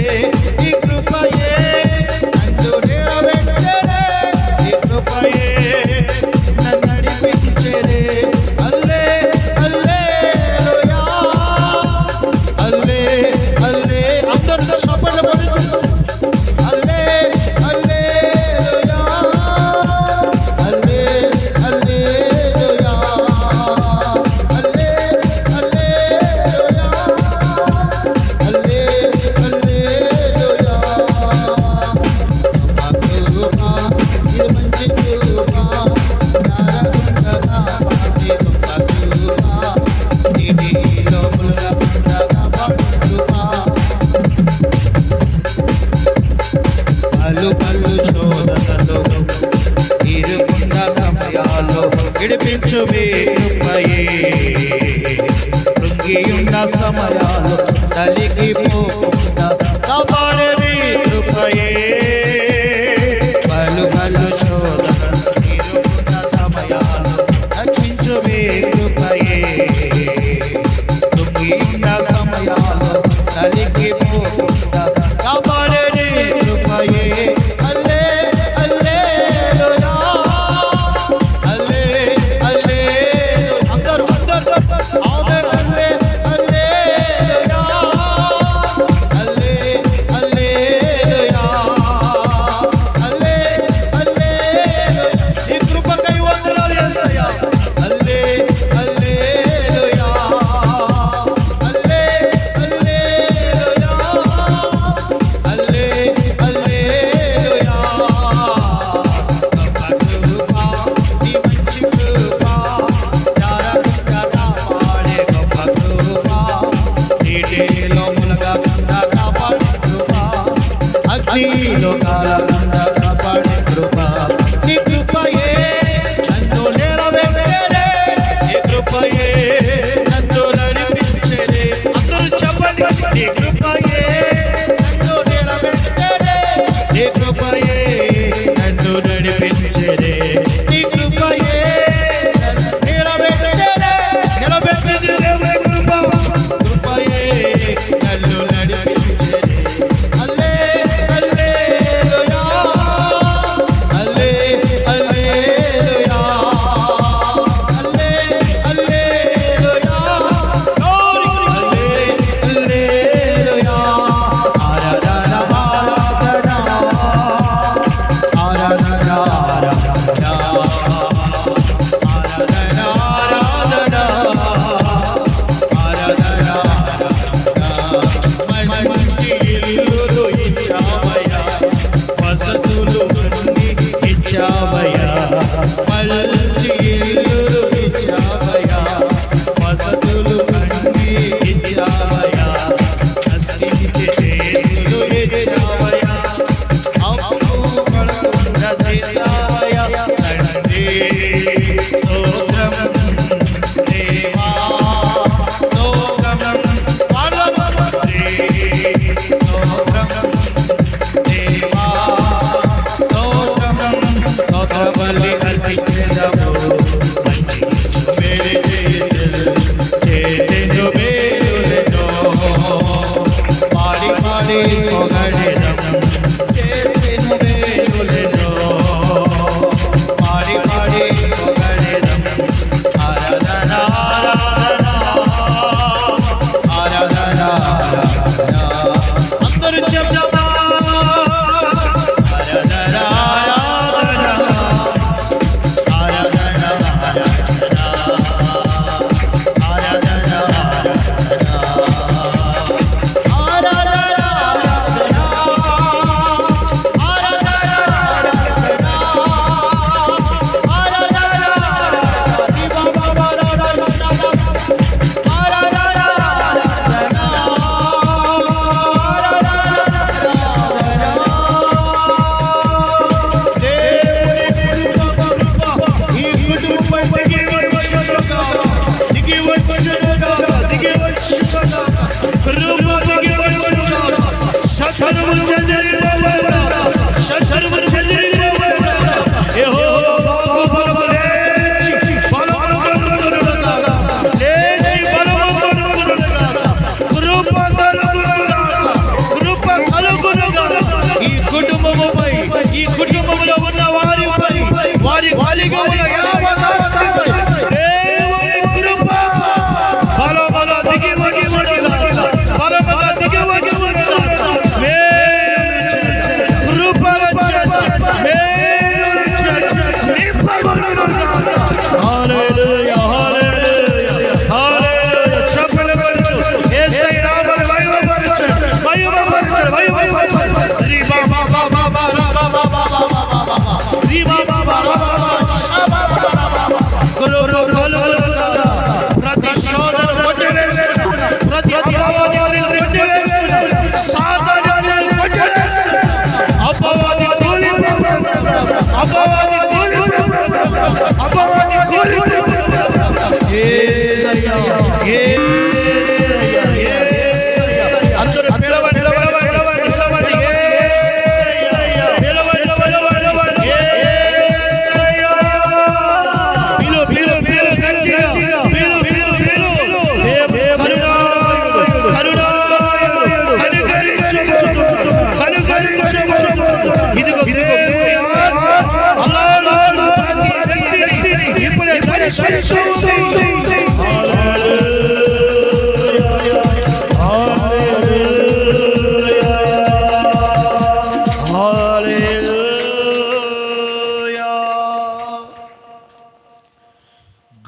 నీ కృపయే నన్ను నిలబెట్టెనే, నీ కృపయే నన్ను నడిపించెనే. హల్లే హల్లెలూయా హల్లే హల్లే అందరూ చప్పట్లు కొడుతూ హల్లే హల్లెలూయా హల్లే హల్లెలూయా హల్లే హల్లెలూయా హల్లే హల్లెలూయా. కృపా ఇది మంచి కృపా, జారకుండా కాపాడే గొప్ప కృపా, నీటిలో ములగకుండా కాపాడే కృపా, పలు పలు శోధనలు ఇరుకున్న సమయాల్లో విడిపించు మీ కృపయే, కృంగియున్న సమయాలు నలిగిపోకుండా కాపాడే మీ కృపయే పలు పలు శోధనలు ఇరుకున్న సమయాలు రక్షించు మీ కృపయే కృంగియున్న సమయాలు నలిగిపోకుండా కాపాడే మీ కృపయే హల్లే హల్లెలూయా హల్లే హల్లెలూయా అందరూ ఆమేన్ హల్లే హల్లెలూయా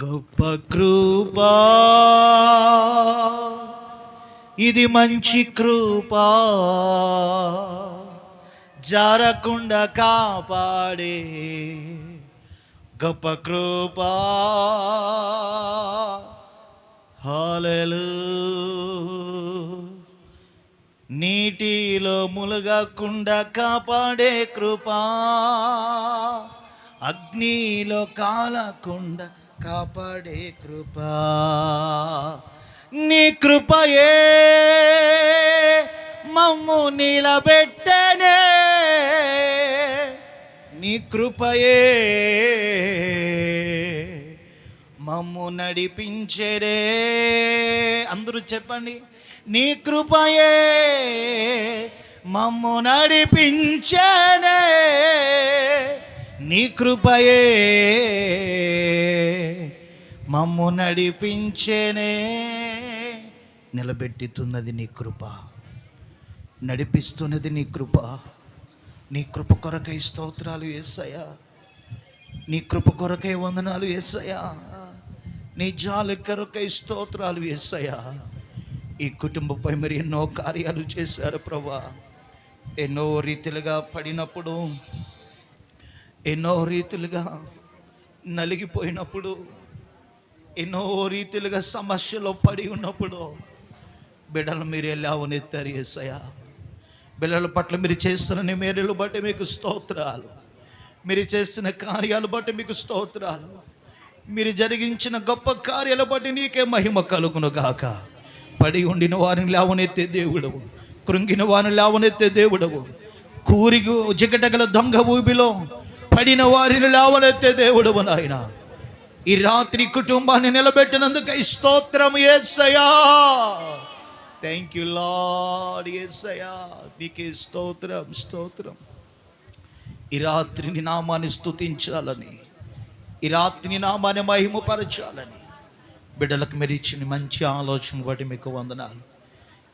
గొప్ప కృపా, ఇది మంచి కృపా, జారకుండా కాపాడే గొప్ప కృపా. హల్లెలూయా. నీటిలో ములగకుండా కాపాడే కృపా, అగ్నిలో కాలకుండా కాపాడే కృపా. నీ కృపయే మమ్ము నిలబెట్టనే, నీ కృపయే మమ్ము నడిపించరే. అందరూ చెప్పండి, నీ కృపయే మమ్ము నడిపించనే, నీ కృపయే మమ్ము నడిపించనే. నిలబెట్టుతున్నది నీ కృప, నడిపిస్తున్నది నీ కృప. నీ కృప కొరకై స్తోత్రాలు యేసయ్యా, నీ కృప కొరకై వందనాలు యేసయ్యా, నీ జాలి కొరకై స్తోత్రాలు యేసయ్యా. ఈ కుటుంబంపై మరి ఎన్నో కార్యాలు చేశారు ప్రభా. ఎన్నో రీతిలుగా పడినప్పుడు, ఎన్నో రీతిలుగా నలిగిపోయినప్పుడు, ఎన్నో రీతిలుగా సమస్యలో పడి ఉన్నప్పుడు బిడ్డలు మీరు లేవనెత్తారు యేసయ్యా. బిడ్డల పట్ల మీరు చేస్తున్న మేలులు బట్టి మీకు స్తోత్రాలు, మీరు చేసిన కార్యాలు బట్టి మీకు స్తోత్రాలు, మీరు జరిగించిన గొప్ప కార్యాలు బట్టి నీకే మహిమ కలుగును గాక. పడి ఉండిన వారిని లేవనెత్తే దేవుడవు, కృంగిన వారిని లేవనెత్తే దేవుడవు, కూరిగు జిగటగల దొంగ ఊబిలో పడిన వారిని లేవనెత్తే దేవుడవు నాయన. ఈ రాత్రి కుటుంబాన్ని నిలబెట్టినందుకై స్తోత్రం యేసయ్యా. థ్యాంక్ యూ లార్డ్ యేసయ్యా, నీకే స్తోత్రం స్తోత్రం. ఈ రాత్రి నీ నామాన్ని స్తుతించాలని, ఈ రాత్రి నీ నామాన్ని మహిమపరచాలని బిడ్డలకు మీరు ఇచ్చిన మంచి ఆలోచన బట్టి మీకు వందనాలు.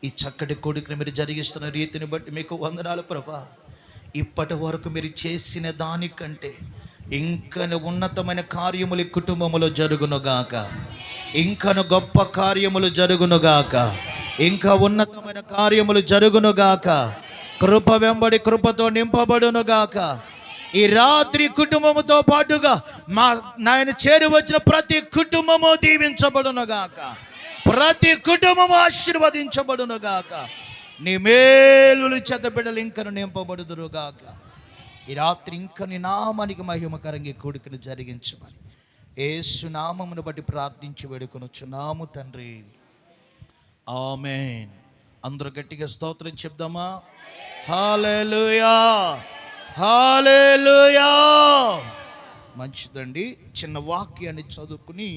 ఈ చక్కటి కోడికను మీరు జరిగిస్తున్న రీతిని బట్టి మీకు వందనాలు ప్రభా. ఇప్పటి వరకు మీరు చేసిన దానికంటే ఇంకను ఉన్నతమైన కార్యములు ఈ కుటుంబములో జరుగునుగాక, ఇంకను గొప్ప కార్యములు జరుగునుగాక, ఇంకా ఉన్నతమైన కార్యములు జరుగునుగాక. కృప వెంబడి కృపతో నింపబడునుగాక. ఈ రాత్రి కుటుంబముతో పాటుగా మా నాయన చేరి వచ్చిన ప్రతి కుటుంబము దీవించబడునుగాక, ప్రతి కుటుంబము ఆశీర్వదించబడునుగాక. నీ మేలులు చేత బిడ్డలు ఇంకను నింపబడుదురుగాక. ఈ రాత్రి ఇంకా నీ నామానికి మహిమకరంగా కూడికను జరిగించమని యేసు నామమును బట్టి ప్రార్థించి వేడుకొనుచున్నాము తండ్రి, ఆమేన్. అందరూ గట్టిగా స్తోత్రం చెప్దామా? హల్లెలూయా, హల్లెలూయా. మంచిదండి. చిన్న వాక్యాన్ని చదువుకుని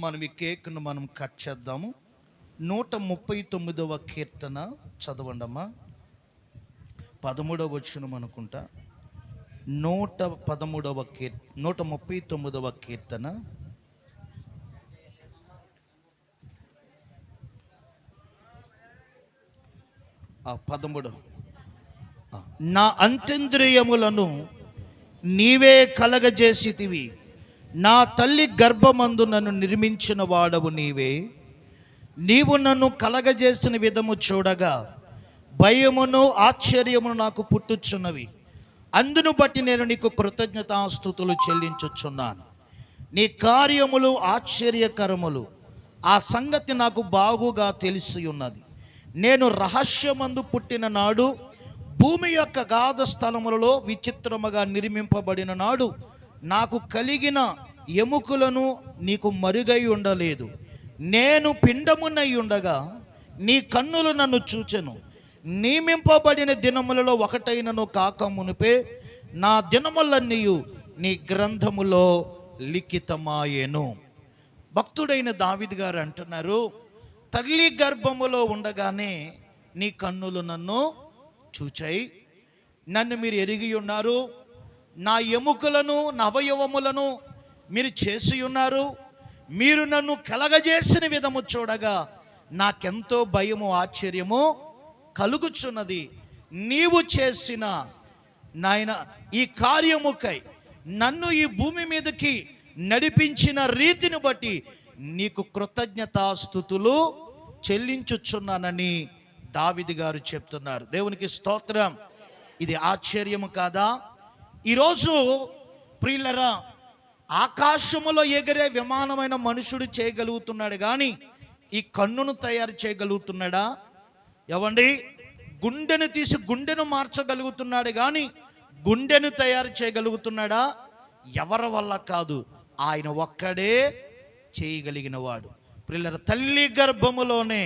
మనం ఈ కేక్ను మనం కట్ చేద్దాము. 139వ కీర్తన చదవండి అమ్మా. 13వ వచనం అనుకుంటా. 139వ కీర్తన 13. నా అంతేంద్రియములను నీవే కలగజేసితివి, నా తల్లి గర్భమందు నన్ను నిర్మించిన వాడవు నీవే. నీవు నన్ను కలగజేసిన విధము చూడగా భయమును ఆశ్చర్యమును నాకు పుట్టుచున్నవి. అందును బట్టి నేను నీకు కృతజ్ఞతాస్తుతులు చెల్లించుచున్నాను. నీ కార్యములు ఆశ్చర్యకరములు, ఆ సంగతి నాకు బాగుగా తెలిసి ఉన్నది. నేను రహస్యమందు పుట్టిన నాడు, భూమి యొక్క గాధ స్థలములలో విచిత్రముగా నిర్మింపబడిన నాడు, నాకు కలిగిన ఎముకలను నీకు మరుగై ఉండలేదు. నేను పిండమునై ఉండగా నీ కన్నులు నన్ను చూచెను. నియమింపబడిన దినములలో ఒకటైనను కాక మునిపే నా దినములన్నీయు నీ గ్రంథములో లిఖితమాయెను. భక్తుడైన దావీదు గారు అంటున్నారు, తల్లి గర్భములో ఉండగానే నీ కన్నులు నన్ను చూచాయి, నన్ను మీరు ఎరిగి ఉన్నారు. నా ఎముకలను, నా అవయవములను మీరు చేసి ఉన్నారు. మీరు నన్ను కలగజేసిన విధము చూడగా నాకెంతో భయము ఆశ్చర్యము కలుగుచున్నది. నీవు చేసిన నాయన ఈ కార్యముకై నన్ను ఈ భూమి మీదకి నడిపించిన రీతిని బట్టి నీకు కృతజ్ఞతాస్తుతులు చెల్లించుచున్నానని దావీదు గారు చెప్తున్నారు. దేవునికి స్తోత్రం. ఇది ఆశ్చర్యము కాదా? ఈరోజు ప్రియులరా, ఆకాశములో ఎగిరే విమానమైన మనుషుడు చేయగలుగుతున్నాడు కానీ ఈ కన్నును తయారు చేయగలుగుతున్నాడా? ఎవండి, గుండెను తీసి గుండెను మార్చగలుగుతున్నాడు కానీ గుండెను తయారు చేయగలుగుతున్నాడా? ఎవరి వల్ల కాదు, ఆయన ఒక్కడే చేయగలిగిన వాడు. ప్రియులరా, తల్లి గర్భములోనే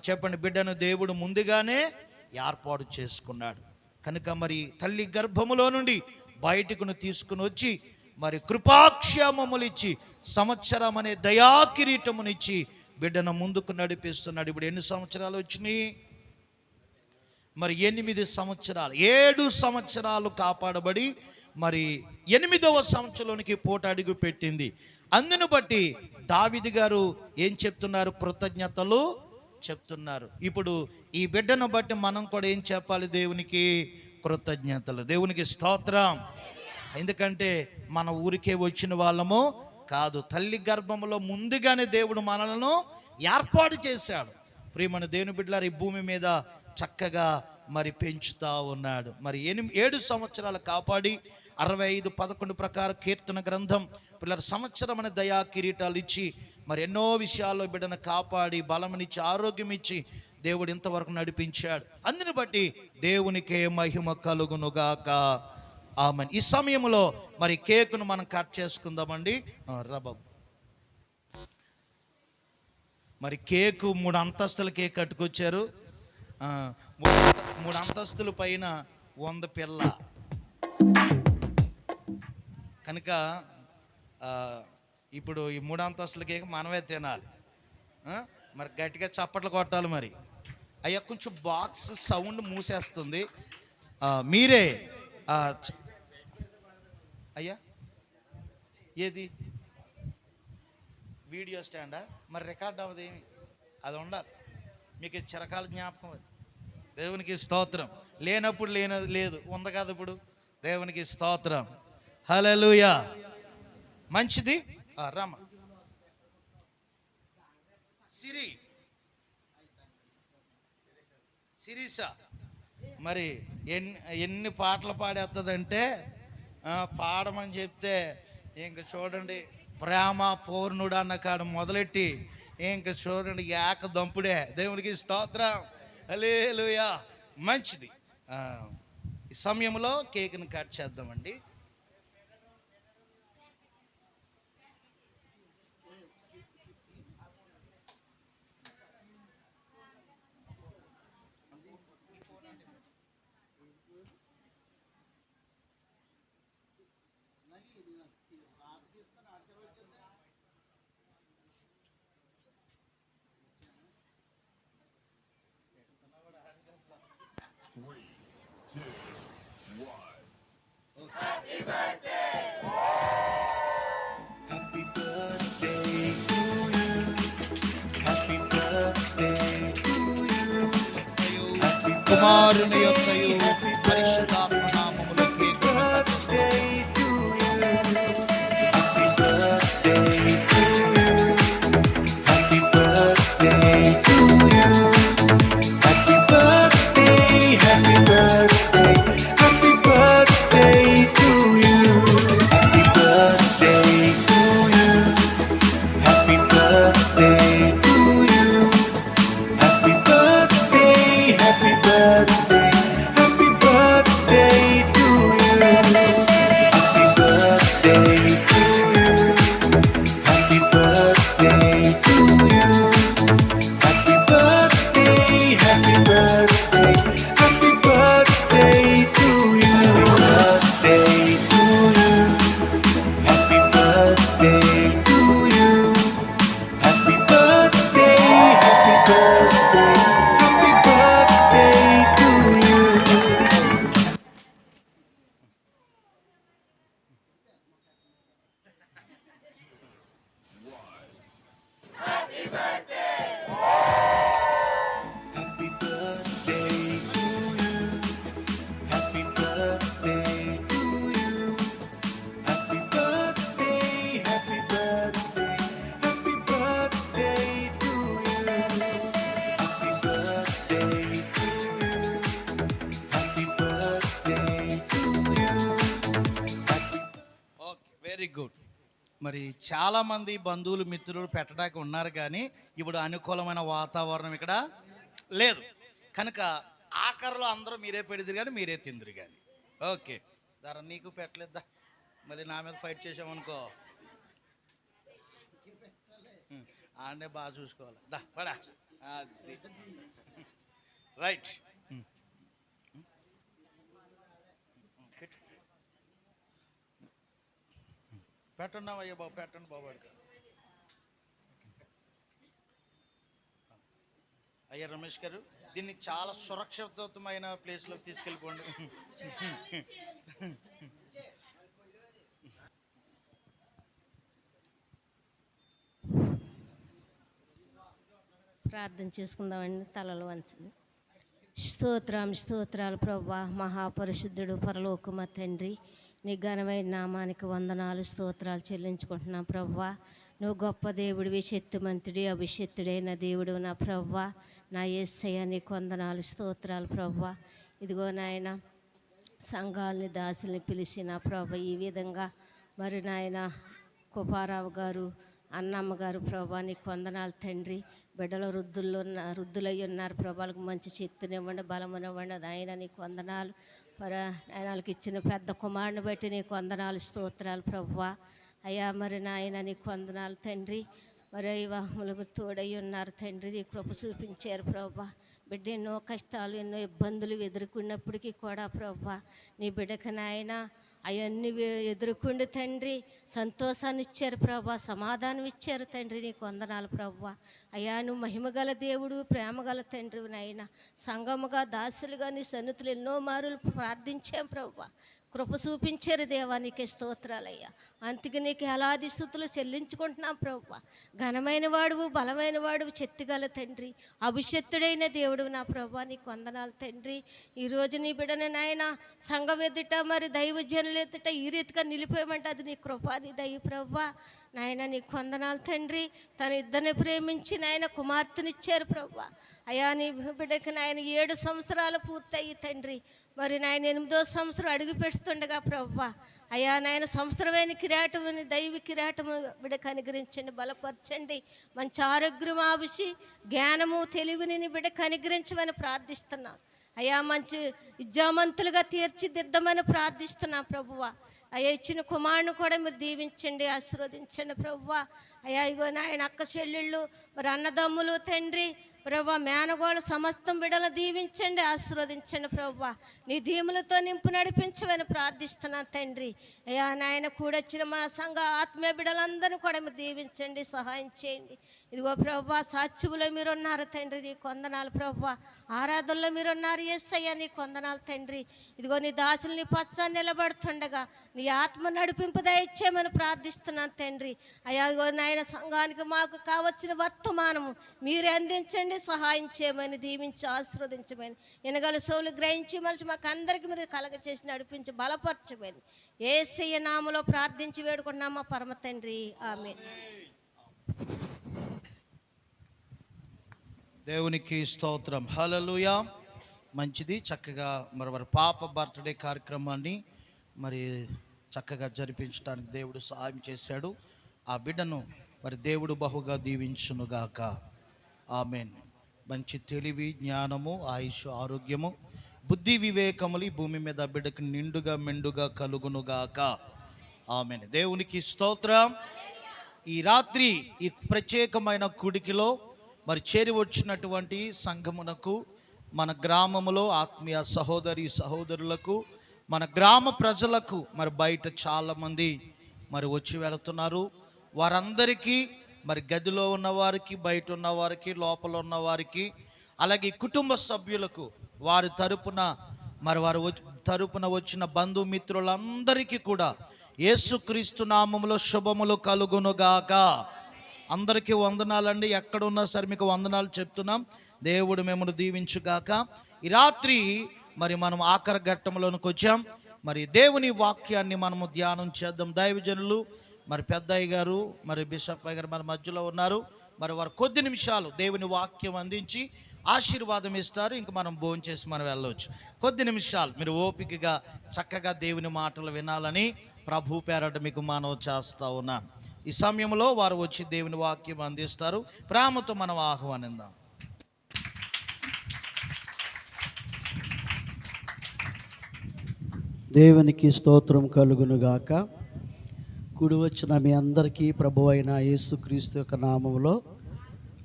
చెప్పండి, బిడ్డను దేవుడు ముందుగానే ఏర్పాటు చేసుకున్నాడు కనుక మరి తల్లి గర్భములో నుండి బయటకును తీసుకుని వచ్చి మరి కృపాక్షేమములు ఇచ్చి సంవత్సరం అనే దయాకిరీటమునిచ్చి బిడ్డను ముందుకు నడిపిస్తున్నాడు. ఇప్పుడు ఎన్ని సంవత్సరాలు వచ్చినాయి? మరి 8 సంవత్సరాలు, 7 సంవత్సరాలు కాపాడబడి మరి 8వ సంవత్సరంలోనికి పూట అడుగు పెట్టింది. అందును బట్టి దావీదు గారు ఏం చెప్తున్నారు? కృతజ్ఞతలు చెప్తున్నారు. ఇప్పుడు ఈ బిడ్డను బట్టి మనం కూడా ఏం చెప్పాలి? దేవునికి కృతజ్ఞతలు. దేవునికి స్తోత్రం. ఎందుకంటే మన ఊరికే వచ్చిన వాళ్ళము కాదు, తల్లి గర్భంలో ముందుగానే దేవుడు మనలను ఏర్పాటు చేశాడు. ప్రియమైన దేవుని బిడ్డలారా, ఈ భూమి మీద చక్కగా మరి పెంచుతా ఉన్నాడు. మరి 7 సంవత్సరాలు కాపాడి 65:11 ప్రకారం కీర్తన గ్రంథం పిల్లల సంవత్సరం అనే దయా కిరీటాలు ఇచ్చి మరి ఎన్నో విషయాల్లో బిడ్డను కాపాడి బలమునిచ్చి ఆరోగ్యం ఇచ్చి దేవుడు ఇంతవరకు నడిపించాడు. అందుని బట్టి దేవునికే మహిమ కలుగునుగాక. ఆమేన్. ఈ సమయంలో మరి కేకును మనం కట్ చేసుకుందామండి. బాబు, మరి కేకు 3 అంతస్తుల కేక్ కట్టుకొచ్చారు. 3 అంతస్తుల పైన 100 పిల్ల కనుక ఇప్పుడు ఈ 3 అంతస్తుల కేక్ మనమే తినాలి. మరి గట్టిగా చప్పట్లు కొట్టాలి. మరి అయ్యా, కొంచెం బాక్స్ సౌండ్ మూసేస్తుంది. మీరే అయ్యా, ఏది వీడియో స్టాండా? మరి రికార్డ్ అవ్వదు, ఏమి అది ఉండాలి. మీకు చిరకాల జ్ఞాపకం. అది దేవునికి స్తోత్రం. లేనప్పుడు లేదు, ఉంది కదా ఇప్పుడు. దేవునికి స్తోత్రం. హల్లెలూయా. మంచిది. రామ శిరీష మరి ఎన్ని పాటలు పాడేస్తుందంటే పాడమని చెప్తే ఇంక చూడండి, ప్రేమ పూర్ణుడు అన్న కాడ మొదలెట్టి ఇంక చూడండి ఏక దంపుడే. దేవునికి స్తోత్రం. హల్లెలూయా. మంచిది. ఈ సమయంలో కేక్ని కట్ చేద్దామండి. కుమారుని యొక్కయు పరిశుద్ధాత్మ నామములో కేకును కట్ మరి చాలామంది బంధువులు మిత్రులు పెట్టడానికి ఉన్నారు, కానీ ఇప్పుడు అనుకూలమైన వాతావరణం ఇక్కడ లేదు కనుక ఆఖరిలో అందరూ మీరే పెడిదిరు కానీ మీరే తిందురు కానీ. ఓకే ధర నీకు పెట్టలేద్దా, మళ్ళీ నా మీద ఫైట్ చేసామనుకో ఆడనే బాగా చూసుకోవాలి. దా పడా అది రైట్. పెట్టండి అయ్యా బాబు, పెట్టండి బాబు అడిగా. అయ్యా రమేష్ గారు, దీన్ని చాలా సురక్షితమైన ప్లేస్లోకి తీసుకెళ్ళిపోండి. ప్రార్థన చేసుకుందామండి, తలలు వంచండి. స్తోత్రాలు ప్రభా, మహాపరిశుద్ధుడు పరలోకమ తండ్రి, నీ ఘనమైన నామానికి వందనాలు స్తోత్రాలు చెల్లించుకుంటున్నాం ప్రభా. నువ్వు గొప్ప దేవుడివి, శక్తిమంతుడి అభిషక్తుడైన దేవుడు నా ప్రభా. నా యేసయ్య నీకు వందనాలు స్తోత్రాలు ప్రభా. ఇదిగో నాయన సంఘాలని దాసుల్ని పిలిచిన ప్రభా, ఈ విధంగా మరి నాయన కుపారావు గారు, అన్నమ్మ గారు ప్రభా నీకు వందనాలు తండ్రి. బిడ్డలు వృద్ధులై ఉన్నారు ప్రభాలకు మంచి శక్తినివ్వండి, బలమునివ్వండి నాయన నీకు వందనాలు. ఆయనకి ఇచ్చిన పెద్ద కుమారుని బట్టి నీకు వందనాలు స్తోత్రాలు ప్రభువా. అయ్యా మరి నాయన నీకు వందనాలు తండ్రి. మరి వివాహములకు తోడై ఉన్నారు తండ్రి, నీ కృప చూపించారు ప్రభా. బిడ్డ ఎన్నో కష్టాలు ఎన్నో ఇబ్బందులు ఎదుర్కొన్నప్పటికీ కూడా ప్రభా నీ బిడ్డకి నాయన అవన్నీ ఎదుర్కొండి తండ్రి, సంతోషాన్ని ఇచ్చారు ప్రభా, సమాధానం ఇచ్చారు తండ్రి నీకు వందనాలు ప్రభా. అయ్యా నువ్వు మహిమగల దేవుడు, ప్రేమగల తండ్రి నాయన. సంఘముగా దాసులుగా నీ సన్నిధులు ఎన్నో మారులు ప్రార్థించాం ప్రభా, కృప చూపించారు దేవా, నీకే స్తోత్రాలయ్యా. అందుకే నీకు ఎలాది స్తుతులు చెల్లించుకుంటున్నాం ప్రభా. ఘనమైన వాడువు, బలమైన వాడువు, చెట్టుగల తండ్రి, అభిషక్తుడైన దేవుడు నా ప్రభా నీకు వందనాలు తండ్రి. ఈరోజు నీ బిడ్డని నాయన సంఘం ఎదుట మరి దైవజనులు ఎదుట ఈ రీతిగా నిలిపోయమంటే అది నీ కృప, నీ దయ ప్రభా. నాయన నీకు వందనాలు తండ్రి. తన ఇద్దరిని ప్రేమించి నాయన కుమార్తెనిచ్చారు ప్రభా. అయ్యా నీ బిడ్డకి నాయన 7 సంవత్సరాలు పూర్తయ్యి తండ్రి, మరి నాయన 8వ సంవత్సరం అడుగు పెడుతుండగా ప్రభా అయ్యా నాయన సంవత్సరమైన కిరాటముని దైవ కిరాటము బిడ్డకు అనుగ్రహించండి, బలపరచండి. మంచి ఆరోగ్యం ఆవిషి జ్ఞానము తెలివిని బిడ్డకు అనుగ్రహించమని ప్రార్థిస్తున్నాం అయ్యా. మంచి విద్యామంతులుగా తీర్చిదిద్దమని ప్రార్థిస్తున్నాం ప్రభువా. అయ్యా ఇచ్చిన కుమారుని కూడా మీరు దీవించండి, ఆశీర్వదించండి ప్రభువా. అయ్యా ఇగో నాయన అక్క చెల్లెళ్ళు మరి అన్నదమ్ములు తండ్రి ప్రభా, మేనగోళ్ళ సమస్తం బిడ్డలు దీవించండి, ఆశీర్వదించండి ప్రభా. నీ దీములతో నింపు నడిపించమని ప్రార్థిస్తున్నాను తండ్రి. అయ్యా నాయన కూడొచ్చిన మా సంఘ ఆత్మీయ బిడ్డలందరినీ కూడా మీరు దీవించండి, సహాయం చేయండి. ఇదిగో ప్రభా సాక్షువులో మీరున్నారు తండ్రి, నీ కొందనాలు ప్రభా. ఆరాధనలో మీరున్నారు యేసయ్య, నీ కొందనాలు తండ్రి. ఇదిగో నీ దాసులు నీ పచ్చాన్ని నిలబడుతుండగా నీ ఆత్మ నడిపింపు దయచేయమని ప్రార్థిస్తున్నాను తండ్రి. అయ్యా ఇగో నాయన సంఘానికి మాకు కావచ్చిన వర్తమానము మీరే అందించండి, సహాయం చేయమని దీవించి ఆశీర్వదించమని ఎనగల సోలు గ్రహించి మనిషి మాకు అందరికీ మీరు కలగ చేసి నడిపించి బలపరచమని యేసయ్య నామములో ప్రార్థించి వేడుకున్నామా పరమ తండ్రి, ఆమేన్. దేవునికి స్తోత్రం, హల్లెలూయా. మంచిది, చక్కగా మరి పాప బర్త్డే కార్యక్రమాన్ని మరి చక్కగా జరిపించడానికి దేవుడు సహాయం చేశాడు. ఆ బిడ్డను మరి దేవుడు బహుగా దీవించునుగాక, ఆమేన్. మంచి తెలివి, జ్ఞానము, ఆయుష్, ఆరోగ్యము, బుద్ధి, వివేకములు ఈ భూమి మీద బిడ్డకు నిండుగా మెండుగా కలుగునుగాక, ఆమేన్. దేవునికి స్తోత్రం. ఈ రాత్రి ఈ ప్రత్యేకమైన కుడికిలో మరి చేరి వచ్చినటువంటి సంఘమునకు, మన గ్రామములో ఆత్మీయ సహోదరి సహోదరులకు, మన గ్రామ ప్రజలకు, మరి బయట చాలామంది మరి వచ్చి వెళుతున్నారు. వారందరికీ మరి గదిలో ఉన్నవారికి, బయట ఉన్నవారికి, లోపల ఉన్నవారికి, అలాగే కుటుంబ సభ్యులకు, వారి తరపున మరి వారు తరపున వచ్చిన బంధుమిత్రులందరికీ కూడా యేసుక్రీస్తు నామములో శుభములు కలుగునుగాక. అందరికీ వందనాలండి. ఎక్కడున్నా సరే మీకు వందనాలు చెప్తున్నాం. దేవుడు మిమ్మల్ని దీవించుగాక. ఈ రాత్రి మరి మనం ఆఖరి ఘట్టంలోనికి వచ్చాం. మరి దేవుని వాక్యాన్ని మనము ధ్యానం చేద్దాం. దైవజనులు మరి పెద్దయ్య గారు, మరి బిషప్ గారు మన మధ్యలో ఉన్నారు. మరి వారు కొద్ది నిమిషాలు దేవుని వాక్యం అందించి ఆశీర్వాదం ఇస్తారు. ఇంక మనం భోంచేసి మనం వెళ్ళవచ్చు. కొద్ది నిమిషాలు మీరు ఓపికగా చక్కగా దేవుని మాటలు వినాలని ప్రభు పేరట మీకు మనవి చేస్తా ఉన్నాను. ఈ సమయంలో వారు వచ్చి దేవుని వాక్యం అందిస్తారు. ప్రేమతో మనం ఆహ్వానిద్దాం. దేవునికి స్తోత్రం కలుగునుగాక. కూడి వచ్చిన మీ అందరికీ ప్రభువైన యేసుక్రీస్తు యొక్క నామములో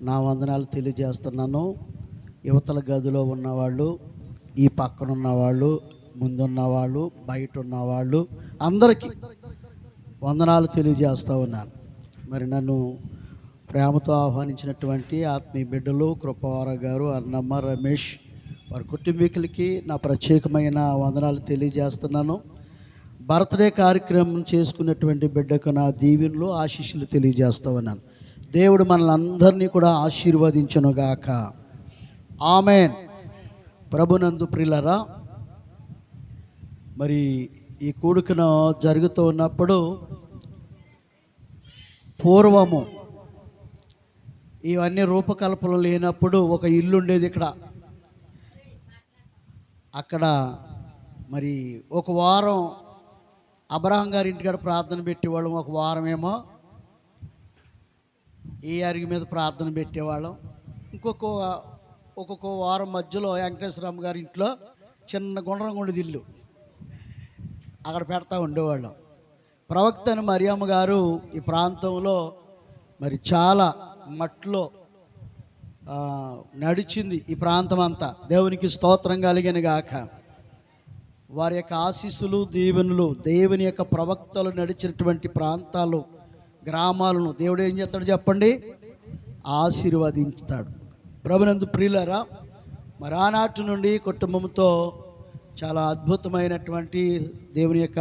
నా వందనాలు తెలియజేస్తున్నాను. యువతల గదిలో ఉన్నవాళ్ళు, ఈ పక్కన ఉన్నవాళ్ళు, ముందున్నవాళ్ళు, బయట ఉన్నవాళ్ళు అందరికీ వందనాలు తెలియజేస్తూ ఉన్నాను. మరి నన్ను ప్రేమతో ఆహ్వానించినటువంటి ఆత్మీయ బిడ్డలు కృపవార గారు, అన్నమ్మ, రమేష్ వారి కుటుంబీకులకి నా ప్రత్యేకమైన వందనాలు తెలియజేస్తున్నాను. బర్త్డే కార్యక్రమం చేసుకున్నటువంటి బిడ్డకు నా దీవెనలు, ఆశీస్సులు తెలియజేస్తూ ఉన్నాను. దేవుడు మనల్ని అందరినీ కూడా ఆశీర్వదించునుగాక. ఆమేన్. ప్రభునందు ప్రియులారా, మరి ఈ కూడుకను జరుగుతూ ఉన్నప్పుడు పూర్వము ఇవన్నీ రూపకల్పన లేనప్పుడు ఒక ఇల్లు ఉండేది ఇక్కడ. అక్కడ మరి ఒక వారం అబ్రహాం గారి ఇంటికాడ ప్రార్థన పెట్టేవాళ్ళం, ఒక వారం ఏమో ఈ అరిగి మీద ప్రార్థన పెట్టేవాళ్ళం, ఒక్కొక్క వారం మధ్యలో వెంకటేశ్వరమ్మ గారి ఇంట్లో చిన్న గుండ్రంగుండేది ఇల్లు, అక్కడ పెడతా ఉండేవాళ్ళం. ప్రవక్త అని మరియమ్మ గారు ఈ ప్రాంతంలో మరి చాలా మట్లో నడిచింది ఈ ప్రాంతం అంతా. దేవునికి స్తోత్రం కలిగిన గాక. వారి యొక్క ఆశీస్సులు, దీవెనలు, దేవుని యొక్క ప్రవక్తలు నడిచినటువంటి ప్రాంతాలు, గ్రామాలను దేవుడు ఏం చేస్తాడు చెప్పండి? ఆశీర్వదించుతాడు. ప్రభునందు ప్రియులారా, మరి ఆనాటి నుండి కుటుంబంతో చాలా అద్భుతమైనటువంటి దేవుని యొక్క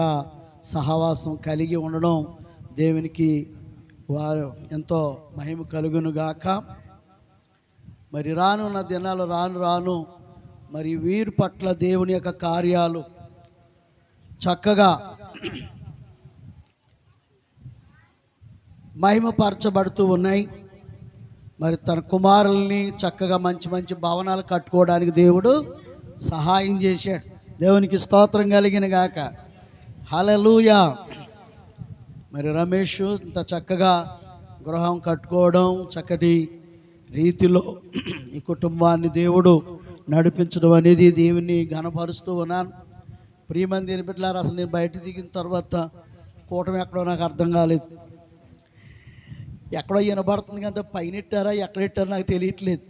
సహవాసం కలిగి ఉండడం దేవునికి వారు ఎంతో మహిమ కలుగునుగాక. మరి రానున్న దినాలు రాను మరి వీరి పట్ల దేవుని యొక్క కార్యాలు చక్కగా మహిమపరచబడుతూ ఉన్నాయి. మరి తన కుమారుల్ని చక్కగా మంచి మంచి భవనాలు కట్టుకోవడానికి దేవుడు సహాయం చేశాడు. దేవునికి స్తోత్రం కలిగిన గాక. హల్లెలూయా. మరి రమేష్ ఇంత చక్కగా గృహం కట్టుకోవడం, చక్కటి రీతిలో ఈ కుటుంబాన్ని దేవుడు నడిపించడం అనేది దేవుని ఘనపరుస్తూ ఉన్నాను. ప్రియమంది దేని బిడ్డలారా, అసలు నేను బయట దిగిన తర్వాత కూటమి ఎక్కడో నాకు అర్థం కాలేదు. ఎక్కడో వినబడుతుంది కదా, పైన ఇట్టారా ఎక్కడ ఇట్టారో నాకు తెలియట్లేదు.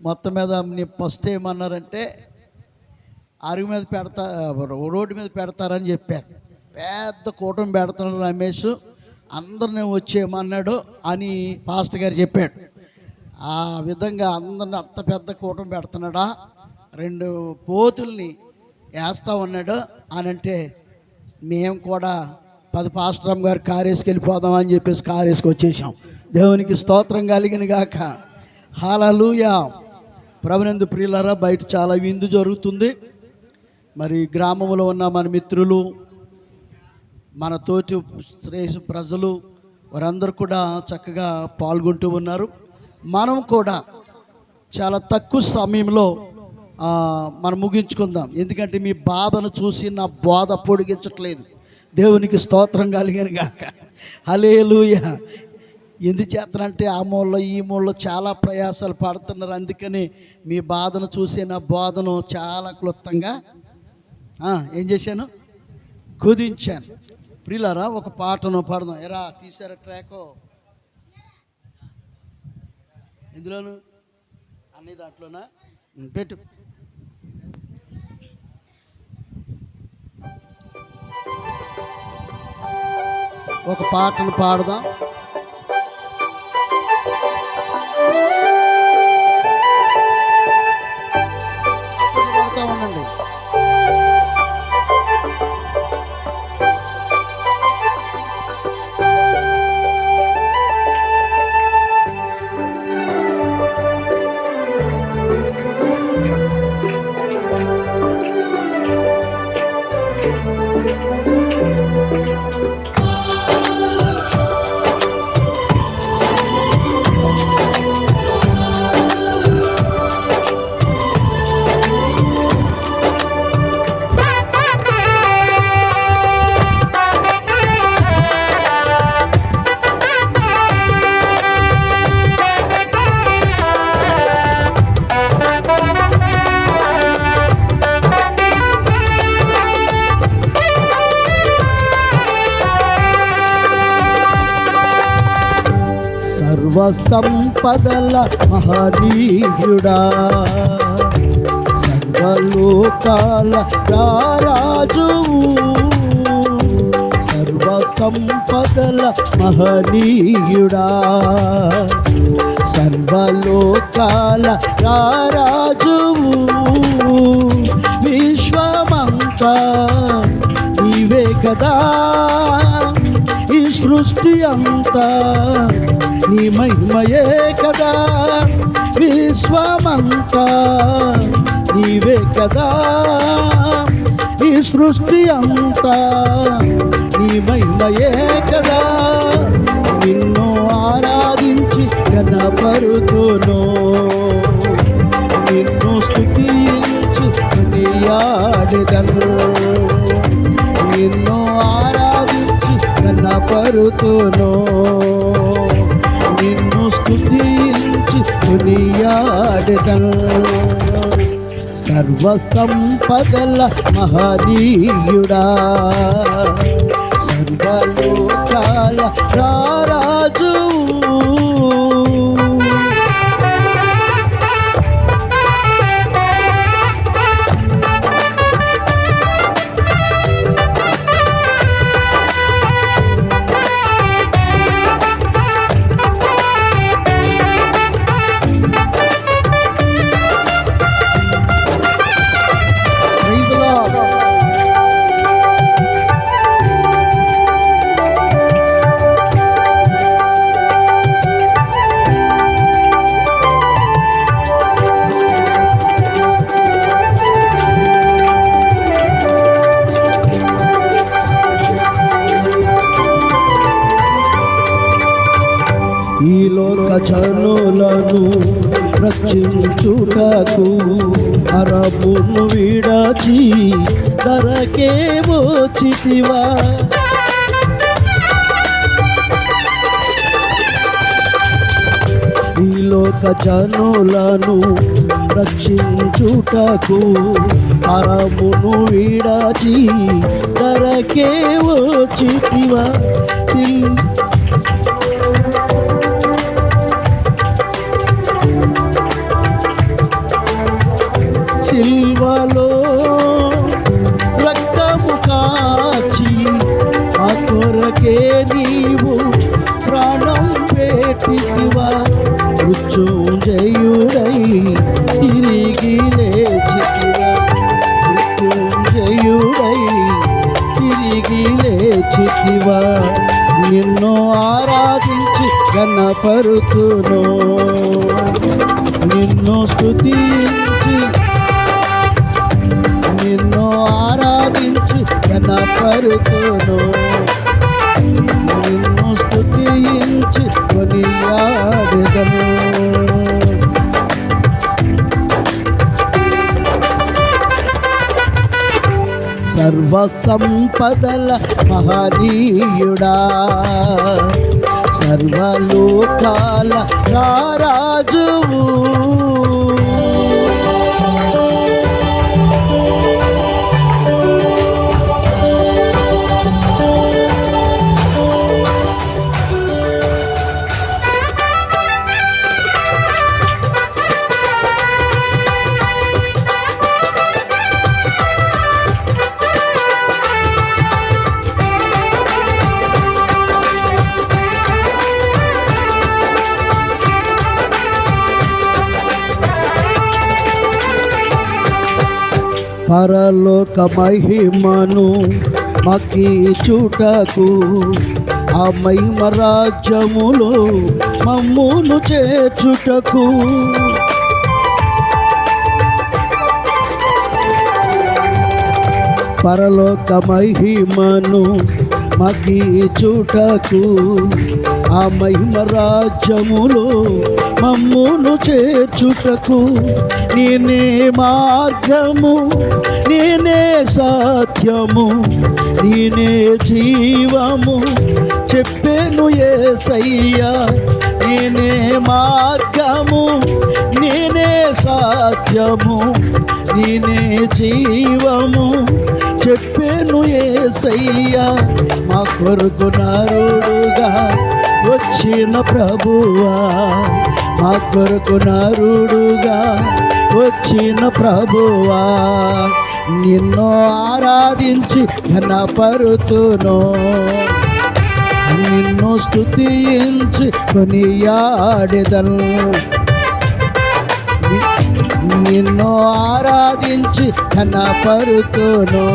మొత్తం మీద నేను ఫస్ట్ ఏమన్నారంటే అరుగు మీద రోడ్డు మీద పెడతారని చెప్పారు. పెద్ద కూటమి పెడుతున్నాడు రమేష్, అందరిని వచ్చేయమన్నాడు అని పాస్టర్ గారు చెప్పాడు. ఆ విధంగా అందరిని అంత పెద్ద కూటమి పెడుతున్నాడా, 2 పోతుల్ని వేస్తా ఉన్నాడు అని అంటే మేము కూడా 10 పాస్టర్ గారు కారు వేసుకెళ్ళిపోదాం అని చెప్పేసి కారు వేసుకొచ్చేసాం. దేవునికి స్తోత్రం కలిగిన గాక. హల్లెలూయా. ప్రభునందు ప్రియులారా, బయట చాలా విందు జరుగుతుంది. మరి గ్రామంలో ఉన్న మన మిత్రులు, మన తోటి శ్రేయస్సు ప్రజలు వారందరూ కూడా చక్కగా పాల్గొంటూ ఉన్నారు. మనం కూడా చాలా తక్కువ సమయంలో మనం ముగించుకుందాం. ఎందుకంటే మీ బాధను చూసి నా బాధ పొడిగించట్లేదు. దేవునికి స్తోత్రం కలిగిన గాక. హల్లెలూయా. ఎందుచేతనంటే ఆ మూలలో ఈ మూలలో చాలా ప్రయాసాలు పడుతున్నారు. అందుకని మీ బాధను చూసి నా బాధను చాలా క్లుప్తంగా ఏం చేశాను, కుదించాను. ప్రియులారా, ఒక పాటను పాడదాం. ఎరా తీసారా ట్రాక్ ఎందులోను అన్ని దాంట్లోనా పెట్టు. ఒక పాటను పాడదాం. పాడుతూ ఉండండి. సర్వ సంపదల మహనీయుడా సర్వలోకాల రారాజువు సర్వ సంపదల మహనీయుడా సర్వలోకాల రారాజువు విశ్వమంతా నీవే కదా ఈ సృష్టి అంతా నీ మహిమయే కదా విశ్వమంతా నీవే కదా ఈ సృష్టి అంతా నీ మహిమయే కదా నిన్ను ఆరాధించి ఘనపరుతును నిన్ను స్తుతించి కొనియాడెదను నిన్ను ఆరాధించి ఘనపరుతును నిన్ను స్తుతించి కొనియాడెదను సర్వ సంపదల మహనీయుడా సర్వలోకాల రారాజు ఈ లోక జనులను రక్షించుటకు అరమును విడచి ధరకే వచ్చితివా ఈ లోక జనులను రక్షించుటకు అరమును విడచి ధరకే వచ్చితివా సిల్వలో రక్తము కాచి ఆ కొరకే నీవు ప్రాణం పెట్టితివా మృత్యుంజయుడై తిరిగి లేచితివా మృత్యుంజయుడై తిరిగి లేచితివా నిన్ను ఆరాధించి ఘనపరుతును నిన్ను స్తుతించి నిన్ను ఆరాధించి ఘనపరుతును నిన్ను స్తుతించి కొనియాడెదను సర్వ సంపదల మహనీయుడా సర్వలోకాల రారాజువు పరలోక మహిమను మకీచుటకు ఆ మహిమ రాజ్యములో మమ్మును చేర్చుటకు పరలోక మహిమను మకీచుటకు ఆ మహిమ రాజ్యములో మమ్మును చేర్చుటకు నేనే మార్గము నేనే సత్యము నేనే జీవము చెప్పెను యేసయ్యా నేనే మార్గము నేనే సత్యము నేనే జీవము చెప్పెను యేసయ్యా మా కొరకు నరుడుగా వచ్చిన ప్రభువా, మా కొరకు నరుడుగా వచ్చిన ప్రభువా, నిన్ను ఆరాధించి ఘనపరుతును, నిన్ను స్తుతించి కొనియాడెదను, నిన్ను ఆరాధించి ఘనపరుతును,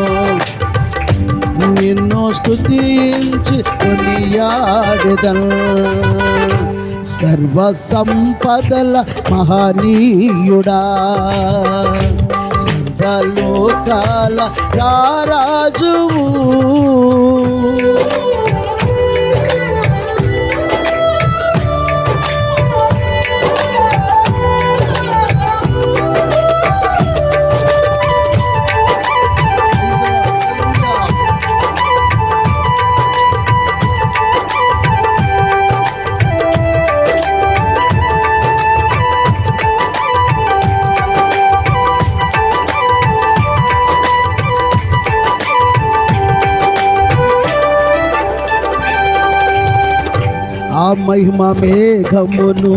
నిన్ను స్తుతించి కొనియాడెదను. సర్వ సంపదల మహనీయుడా, సర్వలోకాల రారాజువు, ఆ మహిమ మేఘమును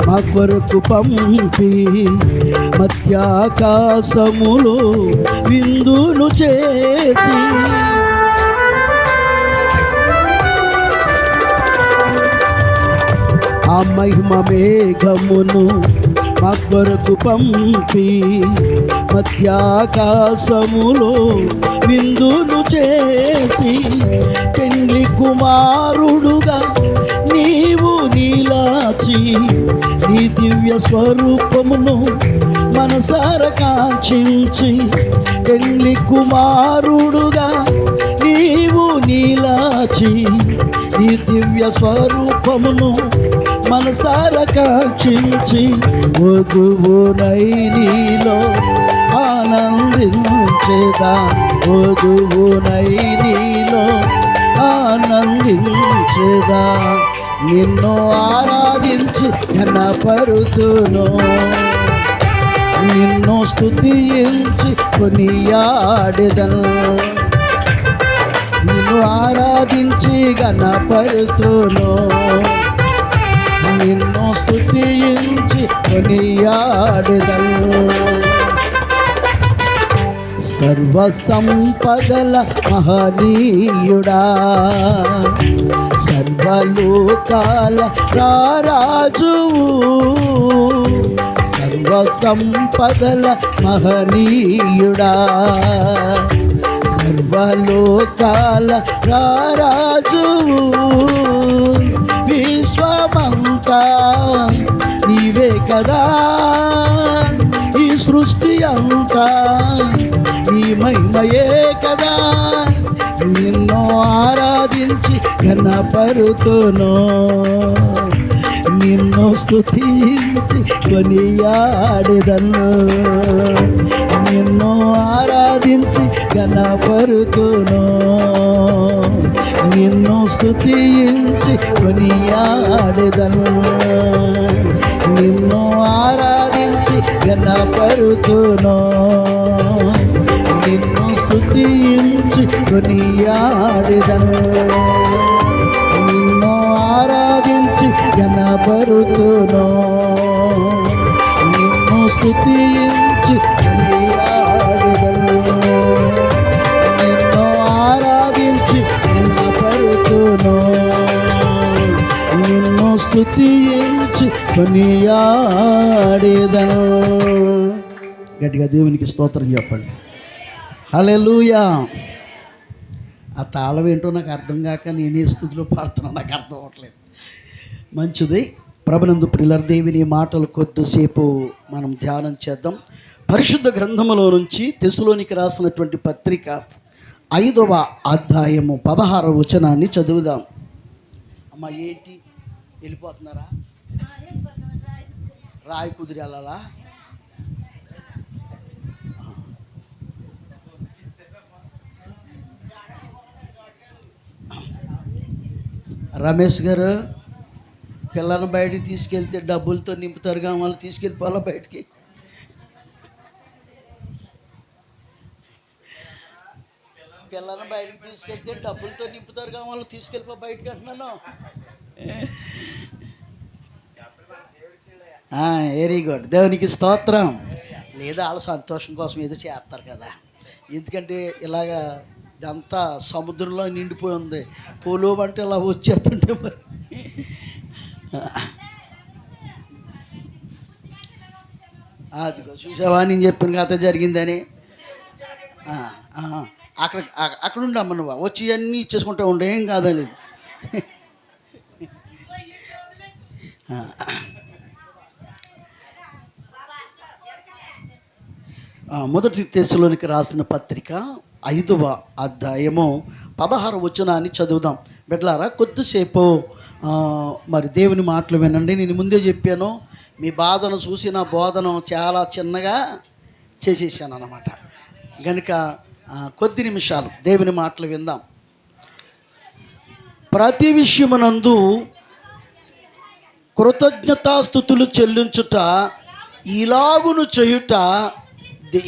మా కొరకు పంపి మధ్యాకాశములో విందును చేసి, ఆ మహిమ మేఘమును మా కొరకు పంపి మధ్యాకాశములో విందును చేసి, పెండ్లి కుమారుడుగా నీవు నీలాచి నీ దివ్య స్వరూపమును మనసార కాంక్షించి, పెండ్లి కుమారుడుగా నీవు నీలాచి నీ దివ్య స్వరూపమును మనసార కాంక్షించి, వధువునై నీలో ఆనందించేదా, వధువునై నీలో ఆనందించేదా, నిన్ను ఆరాధించి ఘనపరుతును, నిన్ను స్తుతించి కొనియాడెదను, నిన్ను ఆరాధించి ఘనపరుతును, నిన్ను స్తుతించి కొనియాడెదను. సర్వ సంపదల మహనీయుడా, సర్వలోకాల రారాజువు, సర్వ సంపదల మహనీయుడా, సర్వలోకాల రారాజువు, విశ్వమంతా నీవే కదా, ఈ సృష్టి అంతా నీ మహిమయే కదా, నిన్ను ఆరాధించి ఘనపరుతును, నిన్ను స్తుతించి కొనియాడెదను, నిన్ను ఆరాధించి ఘనపరుతును, నిన్ను స్తుతించి కొనియాడెదను, నిన్ను ఆరాధించి ఘనపరుతును, నిన్ను స్తుతించి కొనియాడెదను, నిన్ను ఆరాధించి ఘనపరుతును, నిన్ను స్తుతించి కొనియాడెదను, నిన్ను ఆరాధించి ఘనపరుతును, నిన్ను స్తుతించి కొనియాడెదను. గట్టిగా దేవునికి స్తోత్రం చెప్పండి. హల్లెలూయా. ఆ తాళం ఏంటో నాకు అర్థం కాక నేనే స్థుతిలో పాడుతున్నా, నాకు అర్థం అవ్వట్లేదు. మంచిది. ప్రభునందు ప్రియులారా, దేవుని మాటలు కొద్దిసేపు మనం ధ్యానం చేద్దాం. పరిశుద్ధ గ్రంథములో నుంచి తెస్సలోనికి రాసినటువంటి పత్రిక 5వ అధ్యాయము 16వ వచనాన్ని చదువుదాం. అమ్మ ఏంటి వెళ్ళిపోతున్నారా? రాయి కుదిరి వెళ్ళాలా? రమేష్ గారు, పిల్లలను బయటికి తీసుకెళ్తే డబ్బులతో నింపుతారుగా, వాళ్ళు తీసుకెళ్ళిపోవాలా బయటికి? పిల్లలను బయటికి తీసుకెళ్తే డబ్బులతో నింపుతారుగా, వాళ్ళు తీసుకెళ్ళిపో బయటకు అంటున్నాను. వెరీ గుడ్, దేవునికి స్తోత్రం. లేదా వాళ్ళ సంతోషం కోసం ఏదో చేస్తారు కదా. ఎందుకంటే ఇలాగా ఇదంతా సముద్రంలో నిండిపోయి ఉంది, పోలో అంటే ఇలా వచ్చేస్తుంటే మరి అదిగో చూసావా నేను చెప్పిన కథ జరిగిందని. అక్కడ అక్కడ ఉండమ్మ, నువ్వు వచ్చి అన్నీ ఇచ్చేసుకుంటూ ఉండే, ఏం కాదని. మొదటి తెస్సలోనికి రాసిన పత్రిక 5వ అధ్యాయము 16వ వచనాన్ని చదువుదాం. బిడ్డలారా, కొద్దిసేపు మరి దేవుని మాటలు వినండి. నేను ముందే చెప్పాను, మీ బాధను చూసి నా బోధన చాలా చిన్నగా చేసేసాను అన్నమాట. కనుక కొద్ది నిమిషాలు దేవుని మాటలు విందాం. ప్రతి విషయమునందు కృతజ్ఞతాస్తుతులు చెల్లించుట, ఇలాగును చేయుట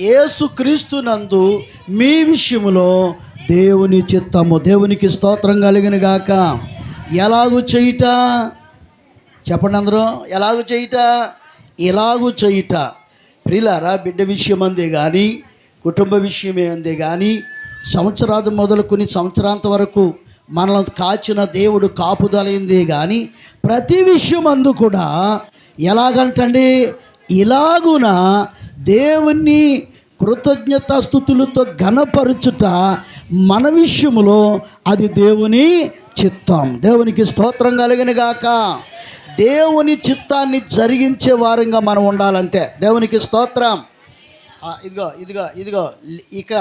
యేసుక్రీస్తునందు మీ విషయములో దేవుని చిత్తము. దేవునికి స్తోత్రం కలిగిన గాక. ఎలాగు చేయుట చెప్పండి అందరూ, ఎలాగు చేయుట? ఇలాగు చేయుట. ప్రియులారా, బిడ్డ విషయం అందే కానీ, కుటుంబ విషయమే అందే కానీ, సంవత్సరాది మొదలుకొని సంవత్సరాంత వరకు మనల్ని కాచిన దేవుడు కాపుదలైందే కానీ, ప్రతి విషయం అందు కూడా ఎలాగంటండి, ఇలాగున దేవుణ్ణి కృతజ్ఞతాస్తుతులతో ఘనపరచుట మన విషయములో అది దేవుని చిత్తం. దేవునికి స్తోత్రం కలిగిన గాక. దేవుని చిత్తాన్ని జరిగించే వారంగా మనం ఉండాలంతే. దేవునికి స్తోత్రం. ఇదిగో ఇక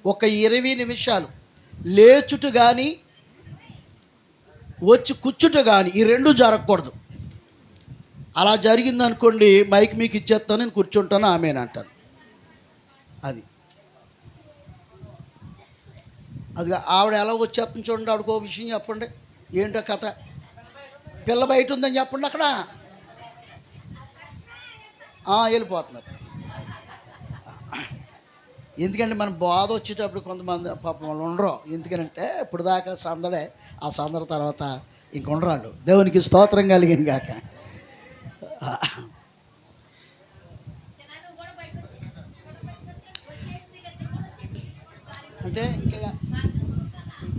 ఒక 20 నిమిషాలు లేచుట కానీ వచ్చి కూర్చుట కానీ ఈ రెండు జరగకూడదు. అలా జరిగిందనుకోండి, మైక్ మీకు ఇచ్చేస్తాను, నేను కూర్చుంటాను, ఆమెనంటాను. అది ఆవిడ ఎలా వచ్చేస్తుంది చూడండి. ఆవిడకో విషయం చెప్పండి, ఏంటో కథ. పిల్ల బయట ఉందని చెప్పండి, అక్కడ వెళ్ళిపోతున్నారు. ఎందుకంటే మనం బాధ వచ్చేటప్పుడు కొంతమంది పాపం వాళ్ళు ఉండరు. ఎందుకనంటే ఇప్పుడు దాకా సందడే, ఆ సందడి తర్వాత ఇంక ఉండరాడు. దేవునికి స్తోత్రం కలిగింది కాక. అంటే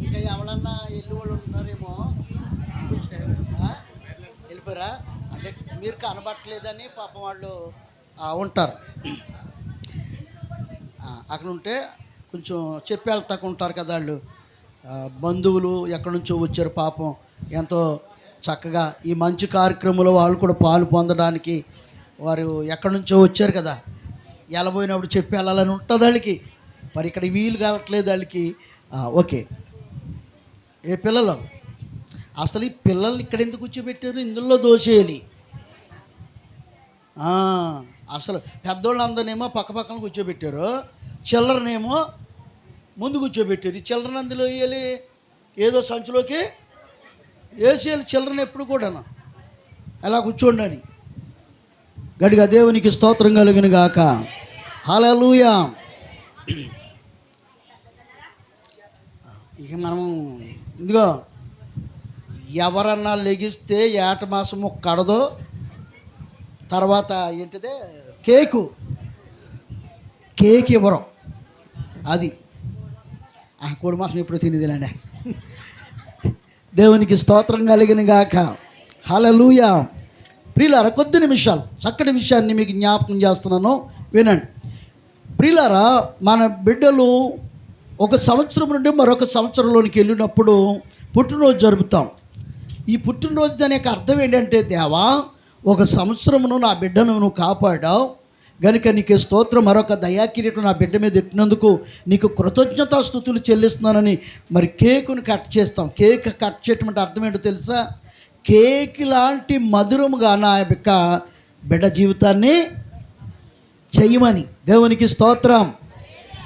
ఇంకా ఎవరన్నా వెళ్ళి వాళ్ళు ఉంటున్నారేమో, వెళ్ళిపోయారా అంటే మీరు కనబట్టలేదని పాపం వాళ్ళు ఉంటారు. అక్కడ ఉంటే కొంచెం చెప్పి వెళ్తాకు ఉంటారు కదా వాళ్ళు. బంధువులు ఎక్కడి నుంచో వచ్చారు పాపం, ఎంతో చక్కగా ఈ మంచి కార్యక్రమంలో వాళ్ళు కూడా పాలు పొందడానికి వారు ఎక్కడి నుంచో వచ్చారు కదా. వెళ్ళబోయినప్పుడు చెప్పి వెళ్ళాలని ఉంటుంది వాళ్ళకి. మరి ఇక్కడ వీలు కావట్లేదు వాళ్ళకి. ఓకే, ఏ పిల్లలు అసలు ఈ పిల్లల్ని ఇక్కడ ఎందుకు కూర్చోబెట్టారు? ఇందులో దోసేయాలి. అసలు పెద్దోళ్ళందరినేమో పక్క పక్కన కూర్చోబెట్టారు, చిల్లరనేమో ముందు కూర్చోబెట్టారు. ఈ చిల్లరని అందులో వేయాలి, ఏదో సంచిలోకి వేసేయాలి చిల్లరని ఎప్పుడు కూడా అలా కూర్చోండి అని. గడిగా దేవునికి స్తోత్రం కలిగిన గాక. హల్లెలూయా. ఇక మనం ఇదిగో ఎవరన్నా లెగిస్తే ఏట మాసము కడదో, తర్వాత ఏంటిదే కేక్ ఇవ్వరు. అది కోడి మాసం ఎప్పుడు తినేదిలేండి. దేవునికి స్తోత్రం కలిగిన గాక. హల్లెలూయా. ప్రియులారా, కొద్ది నిమిషాలు చక్కటి విషయాన్ని మీకు జ్ఞాపకం చేస్తున్నాను, వినండి. ప్రియులారా, మన బిడ్డలు ఒక సంవత్సరం నుండి మరొక సంవత్సరంలోనికి వెళ్ళినప్పుడు పుట్టినరోజు జరుపుతాం. ఈ పుట్టినరోజు దానికి అర్థం ఏంటంటే, దేవా ఒక సంవత్సరమును నా బిడ్డను నువ్వు కాపాడావు గనుక నీకు స్తోత్రం, మరొక దయాకిరీటం నా బిడ్డ మీద ఎట్టినందుకు నీకు కృతజ్ఞతాస్తుతులు చెల్లిస్తున్నానని మరి కేకును కట్ చేస్తాం. కేక్ కట్ చేయటం అంటే అర్థం ఏంటో తెలుసా? కేక్ లాంటి మధురముగా నా యొక్క బిడ్డ జీవితాన్ని చెయ్యమని. దేవునికి స్తోత్రం.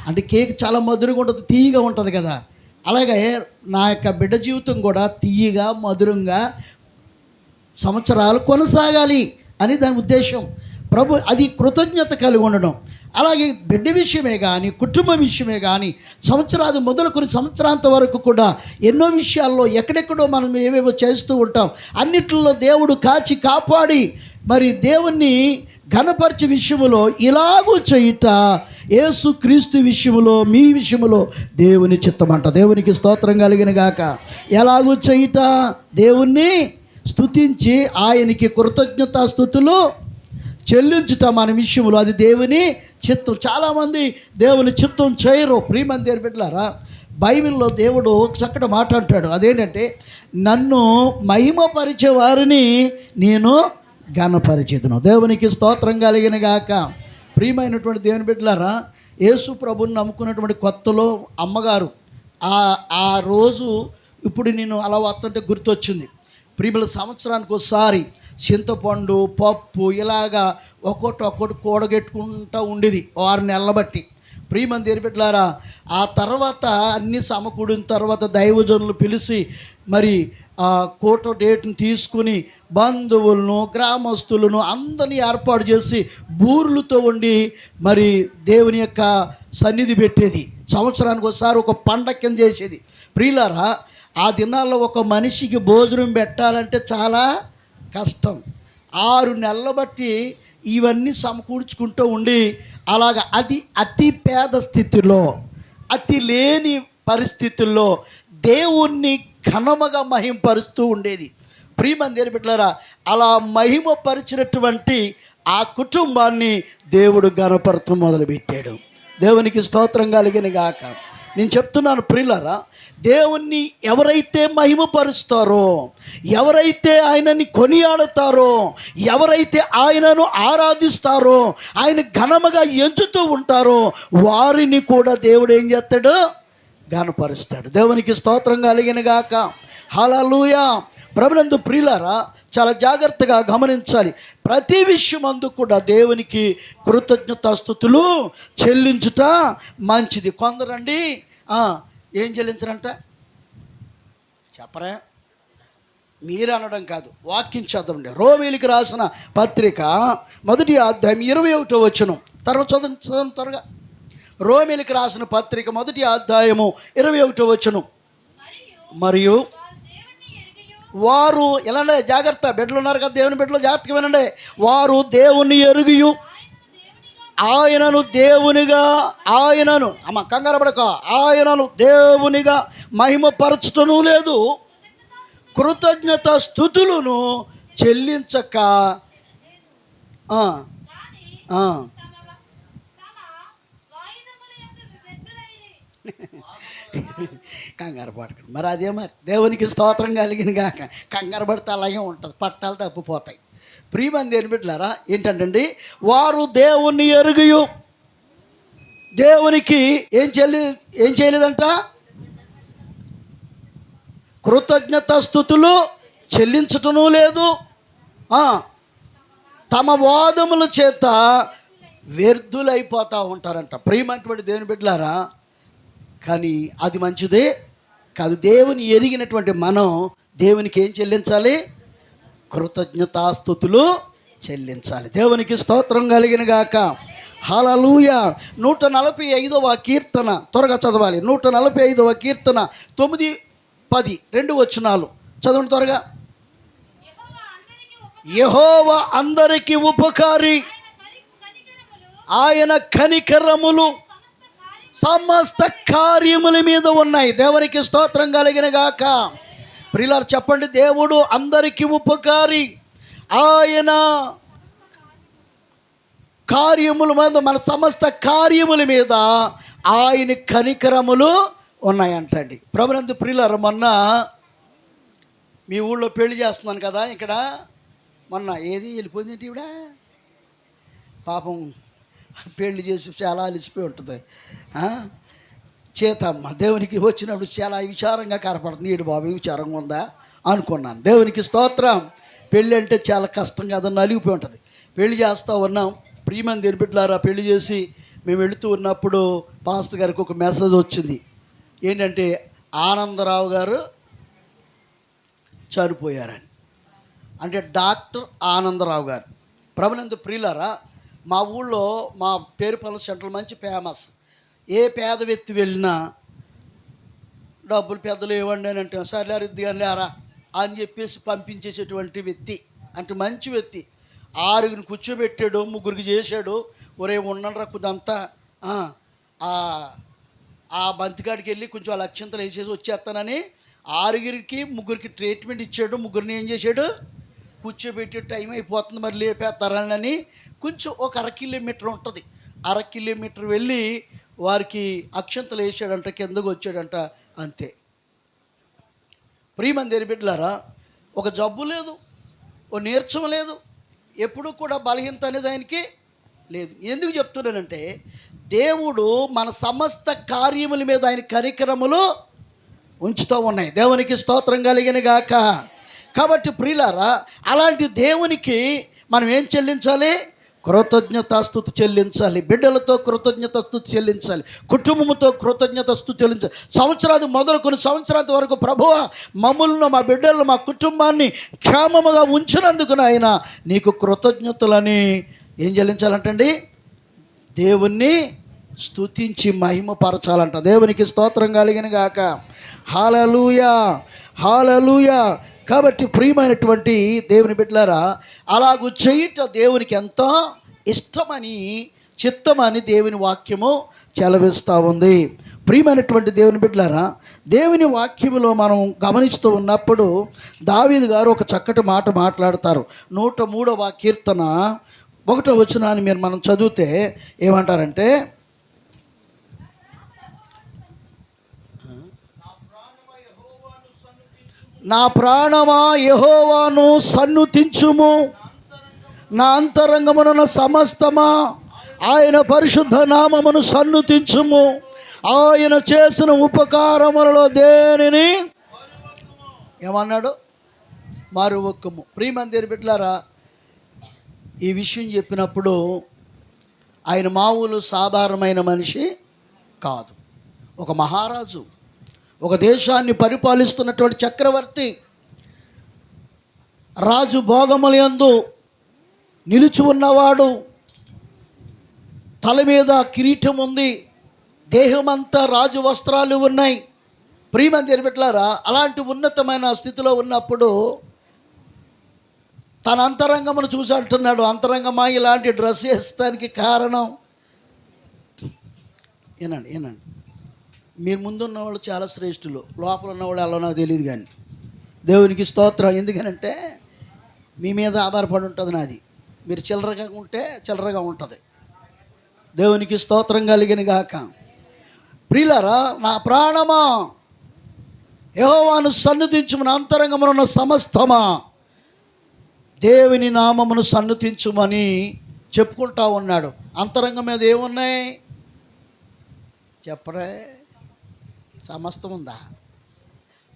అంటే కేక్ చాలా మధురంగా ఉంటుంది, తీయగా ఉంటుంది కదా. అలాగే నా యొక్క బిడ్డ జీవితం కూడా తీయగా మధురంగా సంవత్సరాలు కొనసాగాలి అని దాని ఉద్దేశం. ప్రభు అది కృతజ్ఞత కలిగి ఉండడం. అలాగే బిడ్డ విషయమే కానీ కుటుంబ విషయమే కానీ సంవత్సరాది మొదలుకొని సంవత్సరాంత వరకు కూడా ఎన్నో విషయాల్లో ఎక్కడెక్కడో మనం ఏవేవో చేస్తూ ఉంటాం. అన్నిట్లో దేవుడు కాచి కాపాడి మరి దేవుణ్ణి ఘనపరిచే విషయములో ఇలాగూ చేయుట యేసు క్రీస్తు విషయములో మీ విషయములో దేవుని చిత్తమంట. దేవునికి స్తోత్రం కలిగిన గాక. ఎలాగూ చేయుట దేవుణ్ణి స్తుతించి ఆయనకి కృతజ్ఞతాస్తుతులు చెల్లించుట మన విషయంలో అది దేవుని చిత్తం. చాలామంది దేవుని చిత్తం చేయరు. ప్రియమైన దేవుని బిడ్డలారా, బైబిల్లో దేవుడు ఒక చక్కటి మాట అంటాడు. అదేంటంటే నన్ను మహిమపరిచే వారిని నేను ఘనపరిచేదను. దేవునికి స్తోత్రం కలిగిన గాక. ప్రియమైనటువంటి దేవుని బిడ్డలారా, యేసు ప్రభుని నమ్ముకున్నటువంటి కొత్తలో అమ్మగారు ఆ రోజు ఇప్పుడు నేను అలా వస్తుంటే గుర్తొచ్చింది. ప్రియముల సంవత్సరానికి ఒకసారి చింతపండు పప్పు ఇలాగా ఒక్కొక్కటి కూడగెట్టుకుంటూ ఉండేది 6 నెలల బట్టి. ప్రియమైన దేవుని బిడ్డలారా, ఆ తర్వాత అన్నీ సమకూడిన తర్వాత దైవజనులు పిలిచి మరి కోట డేట్ని తీసుకుని బంధువులను గ్రామస్తులను అందరినీ ఏర్పాటు చేసి బూర్లతో ఉండి మరి దేవుని యొక్క సన్నిధి పెట్టేది. సంవత్సరానికి ఒకసారి ఒక పండగ కింద చేసేది. ప్రియులారా, ఆ దినాల్లో ఒక మనిషికి భోజనం పెట్టాలంటే చాలా కష్టం. 6 నెలల బట్టి ఇవన్నీ సమకూర్చుకుంటూ ఉండి అలాగ అది అతి పేద స్థితిలో అతి లేని పరిస్థితుల్లో దేవుణ్ణి ఘనముగా మహిమపరుస్తూ ఉండేది. ప్రియమైన దేవుని బిడ్డలారా, అలా మహిమపరిచినటువంటి ఆ కుటుంబాన్ని దేవుడు ఘనపరచడం మొదలుపెట్టాడు. దేవునికి స్తోత్రం కలిగిన గాక. నేను చెప్తున్నాను ప్రియులారా, దేవుణ్ణి ఎవరైతే మహిమపరుస్తారో, ఎవరైతే ఆయనని కొనియాడతారో, ఎవరైతే ఆయనను ఆరాధిస్తారో, ఆయన ఘనముగా ఎంచుతూ ఉంటారో వారిని కూడా దేవుడు ఏం చేస్తాడు? ఘనపరుస్తాడు. దేవునికి స్తోత్రం కలిగిన గాక. హల్లెలూయా. ప్రభునందు ప్రియులారా, చాలా జాగ్రత్తగా గమనించాలి. ప్రతి విషయమందు కూడా దేవునికి కృతజ్ఞతాస్తుతులు చెల్లించుట మంచిది. కొందరండి ఏం చెల్లించరంట చెప్పరా? మీరు అనడం కాదు, వాక్యం చదవండి. రోమీయులకు రాసిన పత్రిక 1వ అధ్యాయం 21వ వచనం. తర్వాత చదవండి త్వరగా. రోమీయులకు రాసిన పత్రిక 1వ అధ్యాయము 21వ వచనం. మరియు వారు ఎలాంటి జాగ్రత్త, బిడ్డలు ఉన్నారు కదా దేవుని బిడ్డలు, జాగ్రత్తగా వినండి. వారు దేవుని ఎరుగియు ఆయనను దేవునిగా కంగారపడక ఆయనను దేవునిగా మహిమపరచటం లేదు, కృతజ్ఞత స్తుతులను చెల్లించక కంగారు పడకండి. మరి అదే మరి దేవునికి స్తోత్రం కలిగిన గాక. కంగారు పడితే అలాగే ఉంటుంది, పట్టాలు తప్పిపోతాయి. ప్రియమైన దేవుని బిడ్డలారా, ఏంటంటే వారు దేవుణ్ణి ఎరుగయు దేవునికి ఏం చేయలేదంట? కృతజ్ఞత స్తుతులు చెల్లించటం లేదు, తమ వాదముల చేత వ్యర్థులైపోతూ ఉంటారంట. ప్రియమైనటువంటి దేవుని బిడ్డలారా, కానీ అది మంచిదే కాదు. దేవుని ఎరిగినటువంటి మనం దేవునికి ఏం చెల్లించాలి? కృతజ్ఞతాస్తుతులు చెల్లించాలి. దేవునికి స్తోత్రం కలిగిన గాక. హల్లెలూయా. 145వ కీర్తన త్వరగా చదవాలి. 145వ కీర్తన 9, 10 2 వచనాలు చదవండి త్వరగా. యెహోవా అందరికి ఉపకారి, ఆయన కనికరములు సమస్త కార్యముల మీద ఉన్నాయి. దేవునికి స్తోత్రం కలిగిన గాక. ప్రియులారా చెప్పండి, దేవుడు అందరికీ ఉపకారి, ఆయన కార్యముల మీద, మన సమస్త కార్యముల మీద ఆయన కనికరములు ఉన్నాయంటండి. ప్రభునందు ప్రియులారా, మొన్న మీ ఊళ్ళో పెళ్లి చేస్తున్నాను కదా, ఇక్కడ మొన్న ఏది వెళ్ళిపోయింది ఈవిడ పాపం, పెళ్లి చేసి చాలా అలిసిపోయి ఉంటుంది. చేతమ్మ దేవునికి వచ్చినప్పుడు చాలా విచారంగా కనపడుతుంది. ఈడు బాబు విచారంగా ఉందా అనుకున్నాను. దేవునికి స్తోత్రం. పెళ్ళి అంటే చాలా కష్టం కదా, నలిగిపోయి ఉంటుంది. పెళ్లి చేస్తూ ఉన్నాం. ప్రియమైన దేవుని బిడ్డలారా, పెళ్లి చేసి మేము వెళుతూ ఉన్నప్పుడు పాస్టర్ గారికి ఒక మెసేజ్ వచ్చింది. ఏంటంటే ఆనందరావు గారు చనిపోయారని. అంటే డాక్టర్ ఆనందరావు గారు. ప్రభునందు ప్రియులారా, మా ఊళ్ళో మా పేరుపల్లి సెంటర్ మంచి ఫేమస్. ఏ పేద వ్యక్తి వెళ్ళినా డబ్బులు పెద్దలు ఇవ్వండి అని అంటే సర్లే రుద్ది అని లేరా అని చెప్పేసి పంపించేసేటువంటి వ్యక్తి, అంటే మంచి వ్యక్తి. 6 కూర్చోబెట్టాడు, 3 చేశాడు. ఒరే ఉండరా కొద్దంతా ఆ బంతికాడికి వెళ్ళి కొంచెం ఆ లక్ష్యంతలు వేసేసి వచ్చేస్తానని 6 ట్రీట్మెంట్ ఇచ్చాడు. 3 ఏం చేశాడు, కూర్చోబెట్టి టైం అయిపోతుంది మరి లేపేస్తారని కొంచెం ఒక 1/2 కిలోమీటర్ ఉంటుంది. 1/2 కిలోమీటర్ వెళ్ళి వారికి అక్షంతలు వేసాడంట, కిందకు వచ్చాడంట, అంతే. ప్రియమందిర బిడ్డలారా, ఒక జబ్బు లేదు, ఓ నీరసం లేదు, ఎప్పుడు కూడా బలహీనత అనేది ఆయనకి లేదు. ఎందుకు చెప్తున్నానంటే దేవుడు మన సమస్త కార్యముల మీద ఆయన కనికరములు ఉంచుతూ ఉన్నాయి. దేవునికి స్తోత్రం కలిగిన గాక. కాబట్టి ప్రియులారా, అలాంటి దేవునికి మనం ఏం చెల్లించాలి? కృతజ్ఞతాస్తుతి చెల్లించాలి. బిడ్డలతో కృతజ్ఞతాస్తుతి చెల్లించాలి, కుటుంబంతో కృతజ్ఞతాస్తుతి చెల్లించాలి. సంవత్సరాది మొదలుకొని సంవత్సరాది వరకు ప్రభువా మమ్మల్ని, మా బిడ్డలను, మా కుటుంబాన్ని క్షేమముగా ఉంచినందుకు నాయన నీకు కృతజ్ఞతలని ఏం చెల్లించాలంటండి? దేవుణ్ణి స్తుతించి మహిమపరచాలంట. దేవునికి స్తోత్రం కలిగిన గాక. హల్లెలూయా, హల్లెలూయా. కాబట్టి ప్రియమైనటువంటి దేవుని బిడ్డలారా, అలాగూ చేయుట దేవునికి ఎంతో ఇష్టమని, చిత్తమని దేవుని వాక్యము చెలవిస్తూ ఉంది. ప్రియమైనటువంటి దేవుని బిడ్డలారా, దేవుని వాక్యములో మనం గమనిస్తూ ఉన్నప్పుడు దావీదు గారు ఒక చక్కటి మాట మాట్లాడతారు. 103వ కీర్తన 1వ వచనాన్ని మనం చదివితే ఏమంటారంటే, నా ప్రాణమా యెహోవాను సన్నుతించుము, నా అంతరంగమున సమస్తమా ఆయన పరిశుద్ధ నామమును సన్నుతించుము, ఆయన చేసిన ఉపకారములలో దేనిని ఏమన్నాడు? మరువొక్కము. ప్రియమందిర బిడ్డలారా, ఈ విషయం చెప్పినప్పుడు ఆయన మామూలు సాధారణమైన మనిషి కాదు. ఒక మహారాజు, ఒక దేశాన్ని పరిపాలిస్తున్నటువంటి చక్రవర్తి. రాజు భోగములందు నిలిచి ఉన్నవాడు. తల మీద కిరీటం ఉంది, దేహమంతా రాజు వస్త్రాలు ఉన్నాయి. ప్రియమందిర బిడ్డలారా, అలాంటి ఉన్నతమైన స్థితిలో ఉన్నప్పుడు తన అంతరంగమును చూసి అంటున్నాడు, అంతరంగమా ఇలాంటి డ్రెస్ వేసడానికి కారణం ఏనండి. మీరు ముందున్న వాళ్ళు చాలా శ్రేష్ఠులు, లోపల ఉన్నవాళ్ళు ఎలా నాకు తెలియదు. కానీ దేవునికి స్తోత్రం. ఎందుకనంటే మీ మీద ఆధారపడి ఉంటుంది నాది. మీరు చిల్లరగా ఉంటే చిల్లరగా ఉంటుంది. దేవునికి స్తోత్రం కలిగిన గాక. ప్రియులారా, నా ప్రాణమా యెహోవాను సన్నుతించుము, నా అంతరంగమున ఉన్న సమస్తమా దేవుని నామమును సన్నుతించుమని చెప్పుకుంటా ఉన్నాడు. అంతరంగం మీద ఏమున్నాయి చెప్పరే? సమస్తం ఉందా?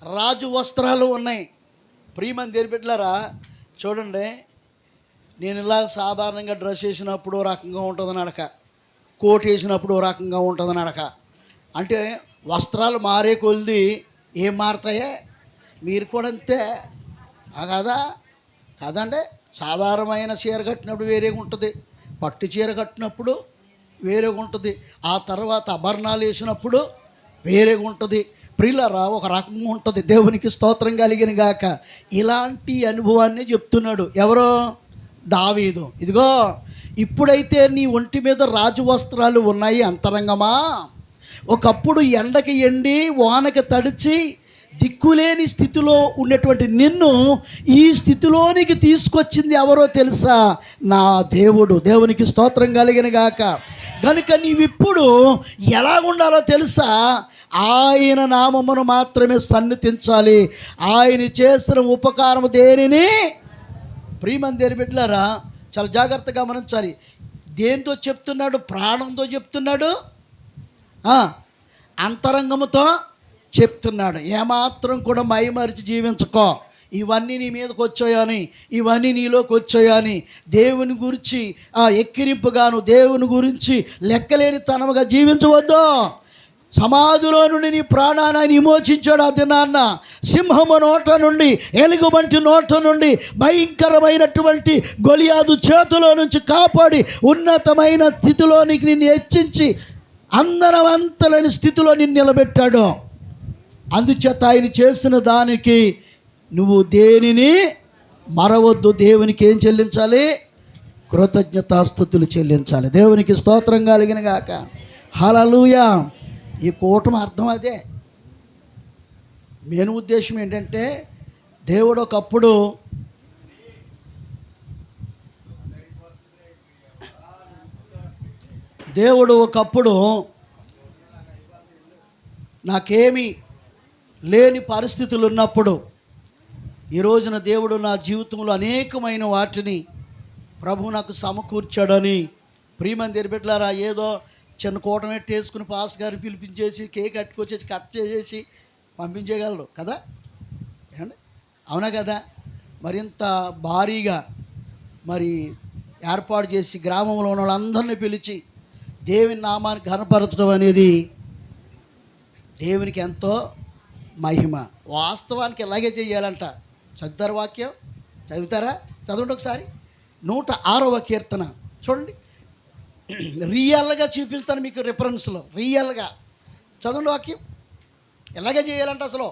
రాజు వస్త్రాలు ఉన్నాయి. ప్రియమందిర బిడ్డలారా, చూడండి, నేను ఇలా సాధారణంగా డ్రెస్ వేసినప్పుడు ఓ రకంగా ఉంటుంది నడక, కోట్ వేసినప్పుడు ఓ రకంగా ఉంటుంది నడక. అంటే వస్త్రాలు మారే కొలిది ఏం మారుతాయే? మీరు కూడా అంతే కాదండి. సాధారణమైన చీర కట్టినప్పుడు వేరేగా ఉంటుంది, పట్టు చీర కట్టినప్పుడు వేరేగా ఉంటుంది, ఆ తర్వాత ఆభరణాలు వేసినప్పుడు వేరేగా ఉంటుంది. ప్రియులారా, ఒక రకంగా ఉంటుంది. దేవునికి స్తోత్రం కలిగిన గాక. ఇలాంటి అనుభవాన్ని చెప్తున్నాడు ఎవరో? దావీదు. ఇదిగో, ఇప్పుడైతే నీ ఒంటి మీద రాజు వస్త్రాలు ఉన్నాయి అంతరంగమా. ఒకప్పుడు ఎండకి ఎండి వానకి తడిచి దిక్కులేని స్థితిలో ఉన్నటువంటి నిన్ను ఈ స్థితిలోనికి తీసుకొచ్చింది ఎవరో తెలుసా? నా దేవుడు. దేవునికి స్తోత్రం కలిగిన గాక. కనుక నీవిప్పుడు ఎలా ఉండాలో తెలుసా? ఆయన నామమును మాత్రమే సన్నిధించాలి. ఆయన చేసిన ఉపకారం దేనిని? ప్రియమందిర బిడ్డలారా, చాలా జాగ్రత్తగా గమనించాలి. దేంతో చెప్తున్నాడు? ప్రాణంతో చెప్తున్నాడు, అంతరంగముతో చెప్తున్నాడు. ఏమాత్రం కూడా మైమరిచి జీవించుకో. ఇవన్నీ నీ మీదకి వచ్చాయని, ఇవన్నీ నీలోకి వచ్చాయని దేవుని గురించి ఎక్కిరింపుగాను, దేవుని గురించి లెక్కలేని తనముగా జీవించవద్దు. సమాధిలో నుండి నీ ప్రాణాన్ని ఆయన విమోచించాడు. ఆ దినాన్న సింహము నోట నుండి, ఎలుగుబంటి నోట నుండి, భయంకరమైనటువంటి గొలియాదు చేతిలో నుంచి కాపాడి ఉన్నతమైన స్థితిలోనికి నిన్ను హెచ్చించి అందరవంతలేని స్థితిలో నిన్ను నిలబెట్టాడు. అందుచేత ఆయన చేసిన దానికి నువ్వు దేనిని మరవద్దు. దేవునికి ఏం చెల్లించాలి? కృతజ్ఞతాస్తుతులు చెల్లించాలి. దేవునికి స్తోత్రం కలిగిన గాక. హల్లెలూయా. ఈ కూటమి అర్థం అదే. మెయిన్ ఉద్దేశం ఏంటంటే దేవుడు ఒకప్పుడు నాకేమీ లేని పరిస్థితులు ఉన్నప్పుడు, ఈ రోజున దేవుడు నా జీవితంలో అనేకమైన వాటిని ప్రభు నాకు సమకూర్చాడని ప్రియమందిర బిడ్డలారా, ఏదో చిన్న కూటమి వేసుకుని పాస్టర్ గారిని పిలిపించేసి కేక్ కట్టుకొచ్చేసి కట్ చేసేసి పంపించేయగలరు కదా, ఏమండి? అవునా కదా? మరింత భారీగా మరి ఏర్పాటు చేసి గ్రామంలో ఉన్న వాళ్ళందరినీ పిలిచి దేవుని నామాన్ని ఘనపరచడం అనేది దేవునికి ఎంతో మహిమ. వాస్తవానికి ఇలాగే చేయాలంట. చదువుతారు వాక్యం? చదువుతారా? చదవండి ఒకసారి. 106వ కీర్తన చూడండి. రియల్గా చూపిస్తాను మీకు రిఫరెన్స్లో. రియల్గా చదవండి వాక్యం. ఎలాగే చేయాలంట అసలు.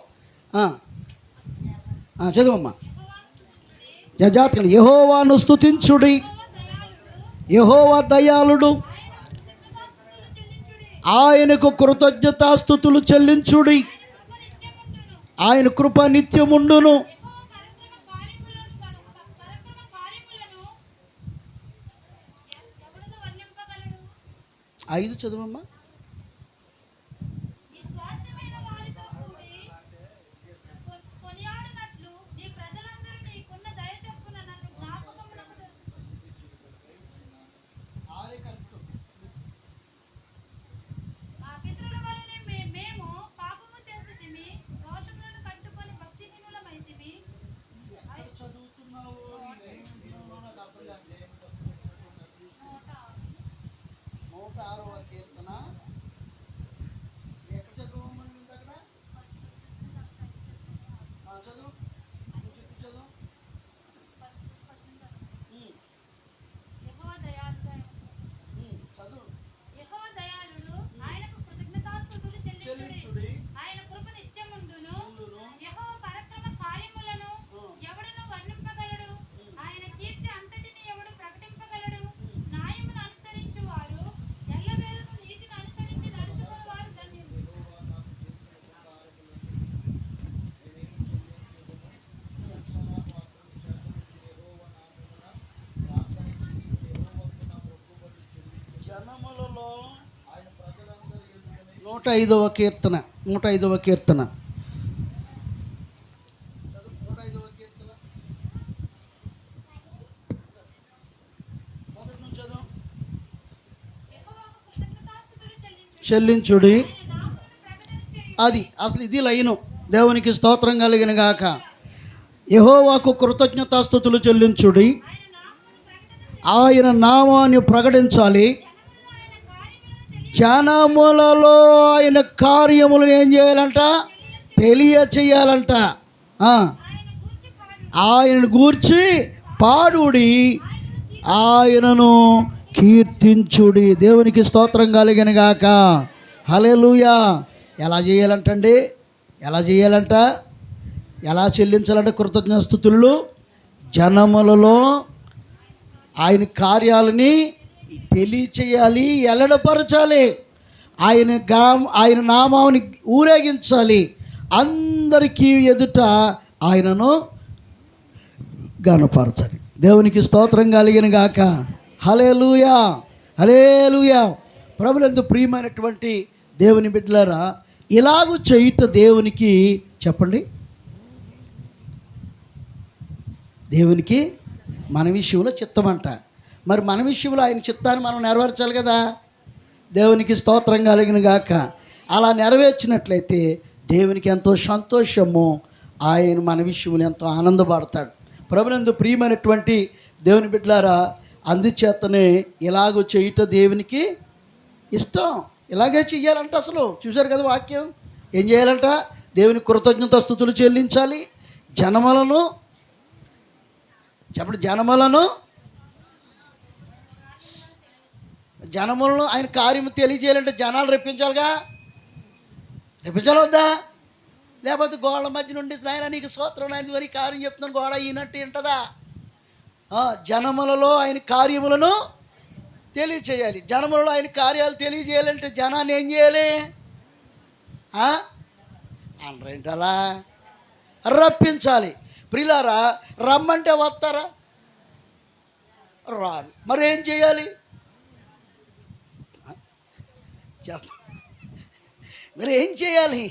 చదువమ్మా. యజాతిని యెహోవాను స్తుతించుడి, యెహోవా దయాళుడు, ఆయనకు కృతజ్ఞతాస్తుతులు చెల్లించుడి, ఆయన కృప నిత్యముండును. ఐదు చదువమ్మా. జనములలో 105వ కీర్తన. 105వ కీర్తన. చెల్లించుడి. అది అసలు ఇది లైను. దేవునికి స్తోత్రం కలిగిన గాక. యెహోవాకు కృతజ్ఞతాస్తుతులు చెల్లించుడి, ఆయన నామాన్ని ప్రకటించాలి, జనములలో ఆయన కార్యములను ఏం చేయాలంట? తెలియచేయాలంట. ఆయనను గూర్చి పాడుడి, ఆయనను కీర్తించుడి. దేవునికి స్తోత్రం కలిగిన గాక. హల్లెలూయా. ఎలా చేయాలంటండి? ఎలా చేయాలంట? ఎలా చెల్లించాలంటే కృతజ్ఞతాస్తుతులు జనములలో ఆయన కార్యాలని తెలియచేయాలి, ఎల్లడపరచాలి, ఆయన నామాన్ని ఊరేగించాలి, అందరికీ ఎదుట ఆయనను గణపరచాలి. దేవునికి స్తోత్రం కలిగిన గాక. హల్లెలూయా, హల్లెలూయా. ప్రభునందు ప్రియమైనటువంటి దేవుని బిడ్డలారా, ఇలాగూ చేయుట దేవునికి చెప్పండి, దేవునికి మన విషయంలో చిత్తమంట. మరి మన విషయంలో ఆయన చిత్తాన్ని మనం నెరవేర్చాలి కదా. దేవునికి స్తోత్రం కలిగిన గాక. అలా నెరవేర్చినట్లయితే దేవునికి ఎంతో సంతోషము, ఆయన మన విషయంలో ఎంతో ఆనందపడతాడు. ప్రభునందు ప్రియమైనటువంటి దేవుని బిడ్డలారా, అందుచేతనే ఇలాగ చేయుట దేవునికి ఇష్టం. ఇలాగే చెయ్యాలంట. అసలు చూశారు కదా వాక్యం. ఏం చేయాలంట? దేవుని కృతజ్ఞతాస్తుతులు చెల్లించాలి. జనములను చెప్పండి, జనములను ఆయన కార్యము తెలియజేయాలంటే జనాలు రప్పించాలిగా. రప్పించాలి వద్దా? లేకపోతే గోడ మధ్య నుండి నాయన నీకు స్తోత్రం నాయన మరి కార్యం చెప్తున్నాను గోడ ఈనట్టు వింటదా? జనములలో ఆయన కార్యములను తెలియచేయాలి. జనములలో ఆయన కార్యాలు తెలియజేయాలంటే జనాన్ని ఏం చేయాలి? అనరేంటలా రప్పించాలి. ప్రియులారా, రమ్మంటే వస్తారా? రారు. మరి ఏం చేయాలి? మరి ఏం చేయాలి?